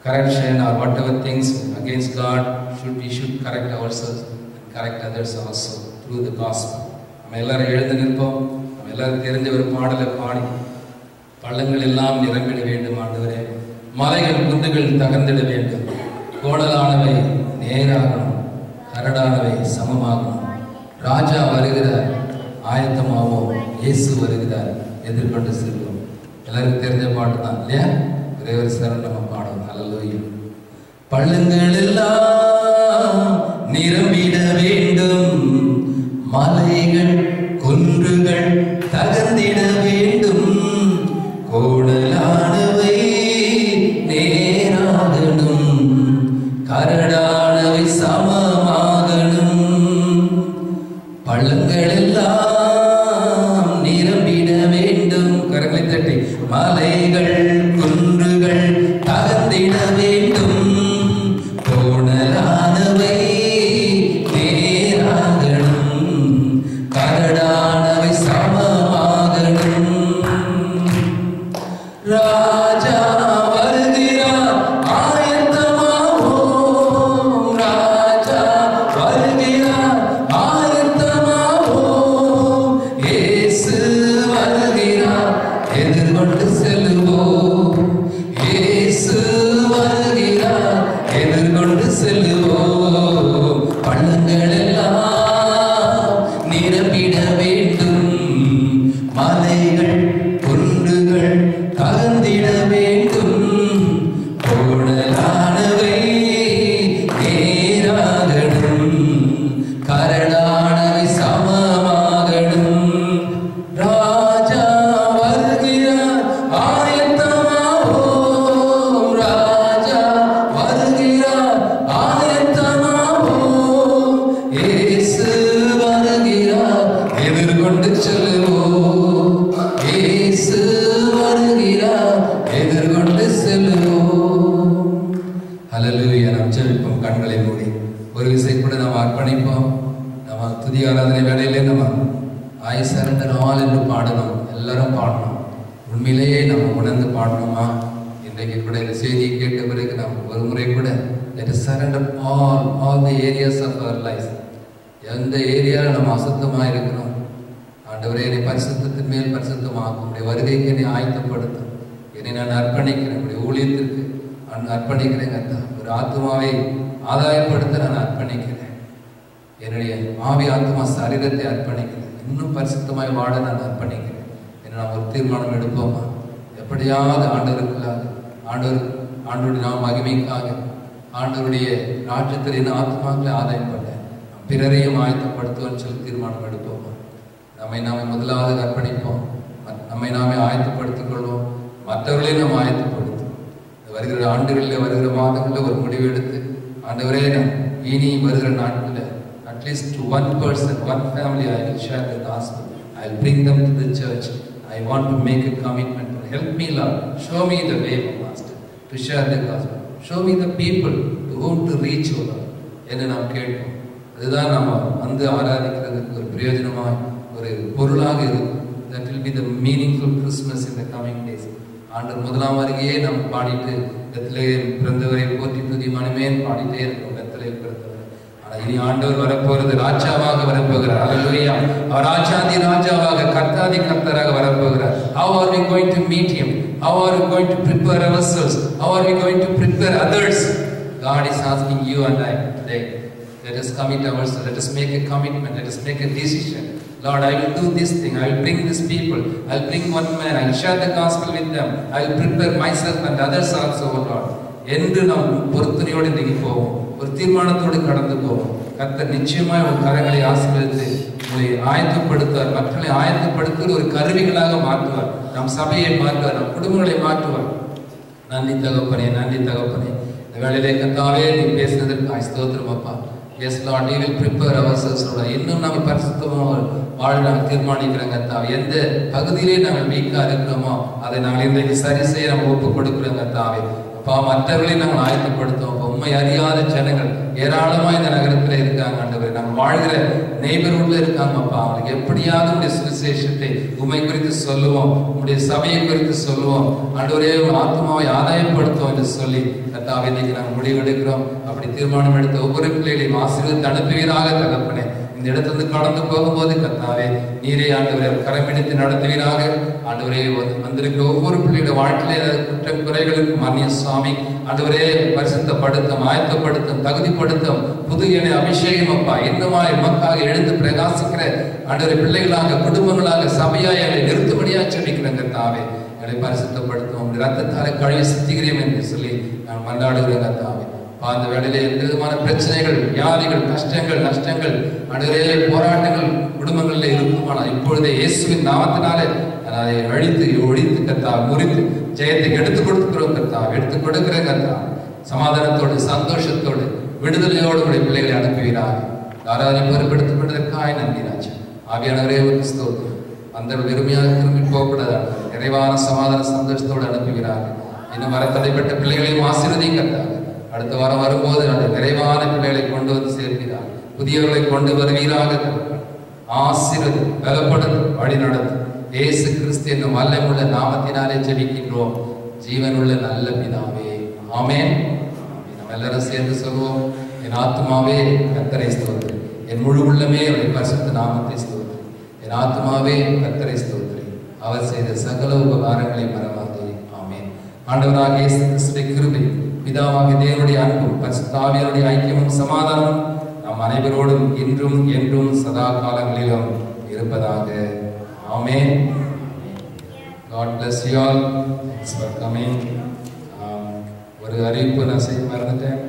correction or whatever things against God we should correct ourselves and correct others also through the gospel. நம்ம எல்லாரும் எழுந்து நிற்போம். நம்ம எல்லாரும் தெரிஞ்ச ஒரு பாடலை பாடி, பள்ளங்கள் எல்லாம் நிரம்பிட வேண்டும் ஆண்டவரே, மலைகள் குன்றுகள் தகர்ந்திட வேண்டும், கோணலானவை நேராகணும், கரடானவை சமமாகணும். ராஜா வருகிறார், ஆயத்தமாவோம், இயேசு வருகிறார், எதிர்கொண்டு செல்வோம். எல்லாருக்கும் தெரிஞ்ச பாட்டு தான் இல்லையா? ஒரே ஒரு சரணம் நம்ம பாடுவோம். ஹல்லேலூயா. பள்ளங்கள் எல்லாம் நிரம்பிட வேண்டும், மலைகள் குன்றுகள் தகர்ந்திட வேண்டும், கோணலானவை நேராகணும், கரடானவை சமமாகணும். பள்ளங்கள் எல்லாம் நிரம்பிட வேண்டும், கரங்களை தட்டி, மலைகள் குன்றுகள் தகர்ந்திட வேண்டும், கோணலானவை நேராகணும், செல்லுவோம். பள்ளங்கள் எல்லாம் நிரம்பிட வேண்டும், மலைகள் குன்றுகள் கலந்திட வேண்டும், கோணலானவை நேராகணும், கரடானவை சமமாகணும். ராஜா வருகிறார் ஆயத்தமாவோம், ராஜா வருகிறார் ஆயத்தமாவோம், இயேசு வருகிறார் எதிர்கொண்டு செல்லுவோம், இயேசு வருகிறார் எதிர்கொண்டு செல்லுவோம். ஹல்லேலூயா. நாம் ஜெபிப்போம் கண்களை மூடி. ஒரு விசை கூட நாம் அர்ப்பணிப்போம். நம்ம துதி ஆராதனை வேலையிலே நம்ம ஐ சரண்டர் ஆல் என்று பாடணும். எல்லாரும் பாடணும். உண்மையிலேயே நம்ம உணர்ந்து பாடணுமா? இன்றைக்கு கூட இந்த செய்தியை கேட்ட பிறகு நாம் ஒரு முறை கூட let us surrender all the areas of our life. எந்த ஏரியாவில் நம்ம அசுத்தமாக இருக்கிறோம், ஆண்டவரே என்னை பரிசுத்தத்தின் மேல் பரிசுத்தமாக்கும், உடைய வருகைக்கு என்னை ஆயத்தப்படுத்தும், என்னை நான் அர்ப்பணிக்கிறேன், உடைய ஊழியத்திற்கு நான் அர்ப்பணிக்கிறேன். ஒரு ஆத்மாவை ஆதாயப்படுத்த நான் அர்ப்பணிக்கிறேன், என்னுடைய ஆவி ஆத்மா சரீரத்தை அர்ப்பணிக்கிறேன், இன்னும் பரிசுத்தமாய் வாழ நான் அர்ப்பணிக்கிறேன் என்று நாம் ஒரு தீர்மானம் எடுப்போமா? எப்படியாவது ஆண்டவருக்குள்ளாக, ஆண்டவருடைய நாம் மகிமைக்காக, ஆண்டவருடைய ராஜ்யத்தில் என்ன ஆத்மாக்களை ஆதாயம் பண்ண பிறரையும் ஆயத்தப்படுத்துவோம் சொல்லி தீர்மானம் எடுப்போமா? நம்மை நாமே முதலாவது அர்ப்பணிப்போம், நம்மை நாமே ஆயத்தப்படுத்திக் கொள்வோம், மற்றவர்களையும் நாம் ஆயத்தப்படுத்தும். வருகிற ஆண்டுகளில் வருகிற மாதங்களில் ஒரு முடிவு எடுத்து, ஆண்டவரே இனி வருகிற நாட்களில் at least to one person, one family I will share the gospel. I will bring them to the church. I want to make a commitment. Help me, Lord. Show me the way, Master, to share the gospel. Show me the people to whom to reach, O Lord. என்று நாம் கேட்போம். அதுதான் நாம் வந்து ஆராதிக்கிறதுக்கு ஒரு பிரயோஜனமாக ஒரு பொருளாக இருக்கும். That will be the meaningful Christmas in the coming days. ஆண்டவர் முதலாம் வருகையே நாம் பாடிட்டு பெத்லகேம் பிறந்தவரை போற்றி துதி மனமேன் பாடிட்டே இருக்கோம். பெத்லகேம் பிறந்தவர். ஆனால் இனி ஆண்டவர் வரப்போகிறது ராஜாவாக வரப்போகிறார். ஹல்லேலூயா. அவர் ராஜாதி ராஜாவாக கர்த்தாதி கர்த்தராக வரப்போகிறார். How are we going to meet him? How are we going to prepare ourselves? How are we going to prepare others? God is asking you and I today. Let us commit ourselves. Let us make a commitment. Let us make a decision. Lord, I will do this thing. I will bring these people. I will bring one man. I will share the gospel with them. I will prepare myself and others also, Lord. என்று நாம் பொறுத்துணையோடு இன்றைக்கு போவோம். ஒரு தீர்மானத்தோடு கடந்து போவோம். கர்த்தர் நிச்சயமாய் ஒரு கரங்களை ஆசீர்வதித்து உங்களை ஆயத்தப்படுத்துவார், மக்களை ஆயத்தப்படுத்துவது ஒரு கருவிகளாக மாற்றுவார். நம் சபையை மாற்றுவார், நம் குடும்பங்களை மாற்றுவார். நன்றி தகப்பனே, நன்றி தகப்பனே. இந்த வேளையிலே கர்த்தாவே நீ பேசினதற்கு ஸ்தோத்திரம் அப்பா. Yes Lord, we will prepare ourselves. இன்னும் நாம் பரிசுத்தமாக வாழ நாம் தீர்மானிக்கிறோம் கர்த்தாவே. எந்த பகுதியிலே நாங்கள் வீக்கா இருக்கிறோமோ அதை நாங்கள் இன்றைக்கு சரி செய்ய நம்ம ஒப்புக் கொடுக்கிறோம் கர்த்தாவே. அப்பா மற்றவர்களை நாங்கள் ஆயத்தப்படுத்துவோம். உண்மை அறியாத ஜனங்கள் ஏராளமாக இந்த நகரத்தில் இருக்காங்க ஆண்டவரே. நாங்கள் வாழ்கிற நெய்பர்ஹுட்ல இருக்காங்க அப்பா. அவங்களுக்கு எப்படியாவது உடைய சுவிசேஷத்தை உண்மை குறித்து சொல்லுவோம், உடைய சபையை குறித்து சொல்லுவோம் ஆண்டவரே. ஆத்மாவை ஆதாயப்படுத்துவோம் என்று சொல்லி கர்த்தாவே இன்னைக்கு நாங்கள் முடிவெடுக்கிறோம். அப்படி தீர்மானம் எடுத்த ஒவ்வொரு பிள்ளைகளையும் ஆசீர்வதித்து அனுப்புவீராக தகப்பனே. இந்த இடத்திலிருந்து கடந்து போகும்போது கர்த்தாவே நீரே ஆண்டவரே கரம்பிடித்து நடத்துவீராக. ஆண்டவரே வந்திருக்கிற ஒவ்வொரு பிள்ளையோட வாழ்க்கையில குற்றம் குறைகளுக்கு மன்னிய சுவாமி. ஆண்டவரே பரிசுத்தப்படுத்தும், ஆயத்தப்படுத்தும், தகுதிப்படுத்தும், புது என அபிஷேகம் அப்பா. இன்னுமாய் மக்களாக எழுந்து பிரகாசிக்கிற ஆண்டவரே பிள்ளைகளாக, குடும்பங்களாக, சபையாய் எங்களை நிறுத்தும்படியா ஜெபிக்கிறேன் கர்த்தாவே. எங்களை பரிசுத்தப்படுத்தும், ரத்தத்தாலே கழுவி சுத்திகிறேன் என்று சொல்லி நான் மன்றாடுகிறேன் கர்த்தாவே. அந்த வேளையிலே எந்த விதமான பிரச்சனைகள், வியாதிகள், கஷ்டங்கள், நஷ்டங்கள், ஆண்டவரே போராட்டங்கள் குடும்பங்களில் இருக்குமானால் இப்பொழுதே இயேசுவின் நாமத்தினாலே அதை அழித்து ஒழித்து கர்த்தா முறித்து ஜெயத்தை எடுத்துக் கொடுக்கிறோம் கர்த்தா. எடுத்துக் கொடுக்கிற கர்த்தா சமாதானத்தோடு, சந்தோஷத்தோடு, விடுதலையோடு உடைய பிள்ளைகளை அனுப்புவீராக. ஆராதனை பொறுப்பெடுத்துக் கொண்டதற்காக நன்றி ராஜா. ஆவியானவரே ஒரு ஸ்தோத்திரம். அந்த வெறுமையாக திரும்பி போகக்கூடாது. நிறைவான சமாதான சந்தோஷத்தோடு அனுப்புகிறாங்க. இன்னும் வர தடைப்பட்ட பிள்ளைகளையும் ஆசீர்வதியும் கர்த்தா. அடுத்த வாரம் வரும்போது அந்த நிறைவான பிள்ளைகளை கொண்டு வந்து சேர்க்கிறார். புதியவர்களை கொண்டு வருவீராக. ஆசீர்வதி, பலப்படுத்தும், வழி நடத்தும். இயேசு கிறிஸ்து என்னும் வல்லமையுள்ள நாமத்தினாலே ஜெபிக்கின்றோம் ஜீவனுள்ள நல்ல பிதாவே, ஆமென். நம்ம எல்லாரும் சேர்ந்து சொல்வோம். என் ஆத்துமாவே கர்த்தரை ஸ்தோத்திரி, என் முழு உள்ளமே அவருடைய பரிசுத்த நாமத்தை ஸ்தோத்திரி. என் ஆத்துமாவே கர்த்தரை ஸ்தோத்திரி, அவர் செய்த சகல உபகாரங்களை மறவாதே. ஆமென். ஆண்டவராகிய இயேசு கிறிஸ்துவின் கிருபை, பிதாவாகிய தேவனுடைய அன்பும் பரிசுத்த ஆவியாருடைய ஐக்கியமும் சமாதானமும் நம் அனைவரோடும் இன்றும் என்றும் சதா காலங்களிலும் இருப்பதாக. ஆமென். God bless you all. Thanks for coming. ஒரு அறிவிப்பு நான் செய்ய மறந்துட்டேன்.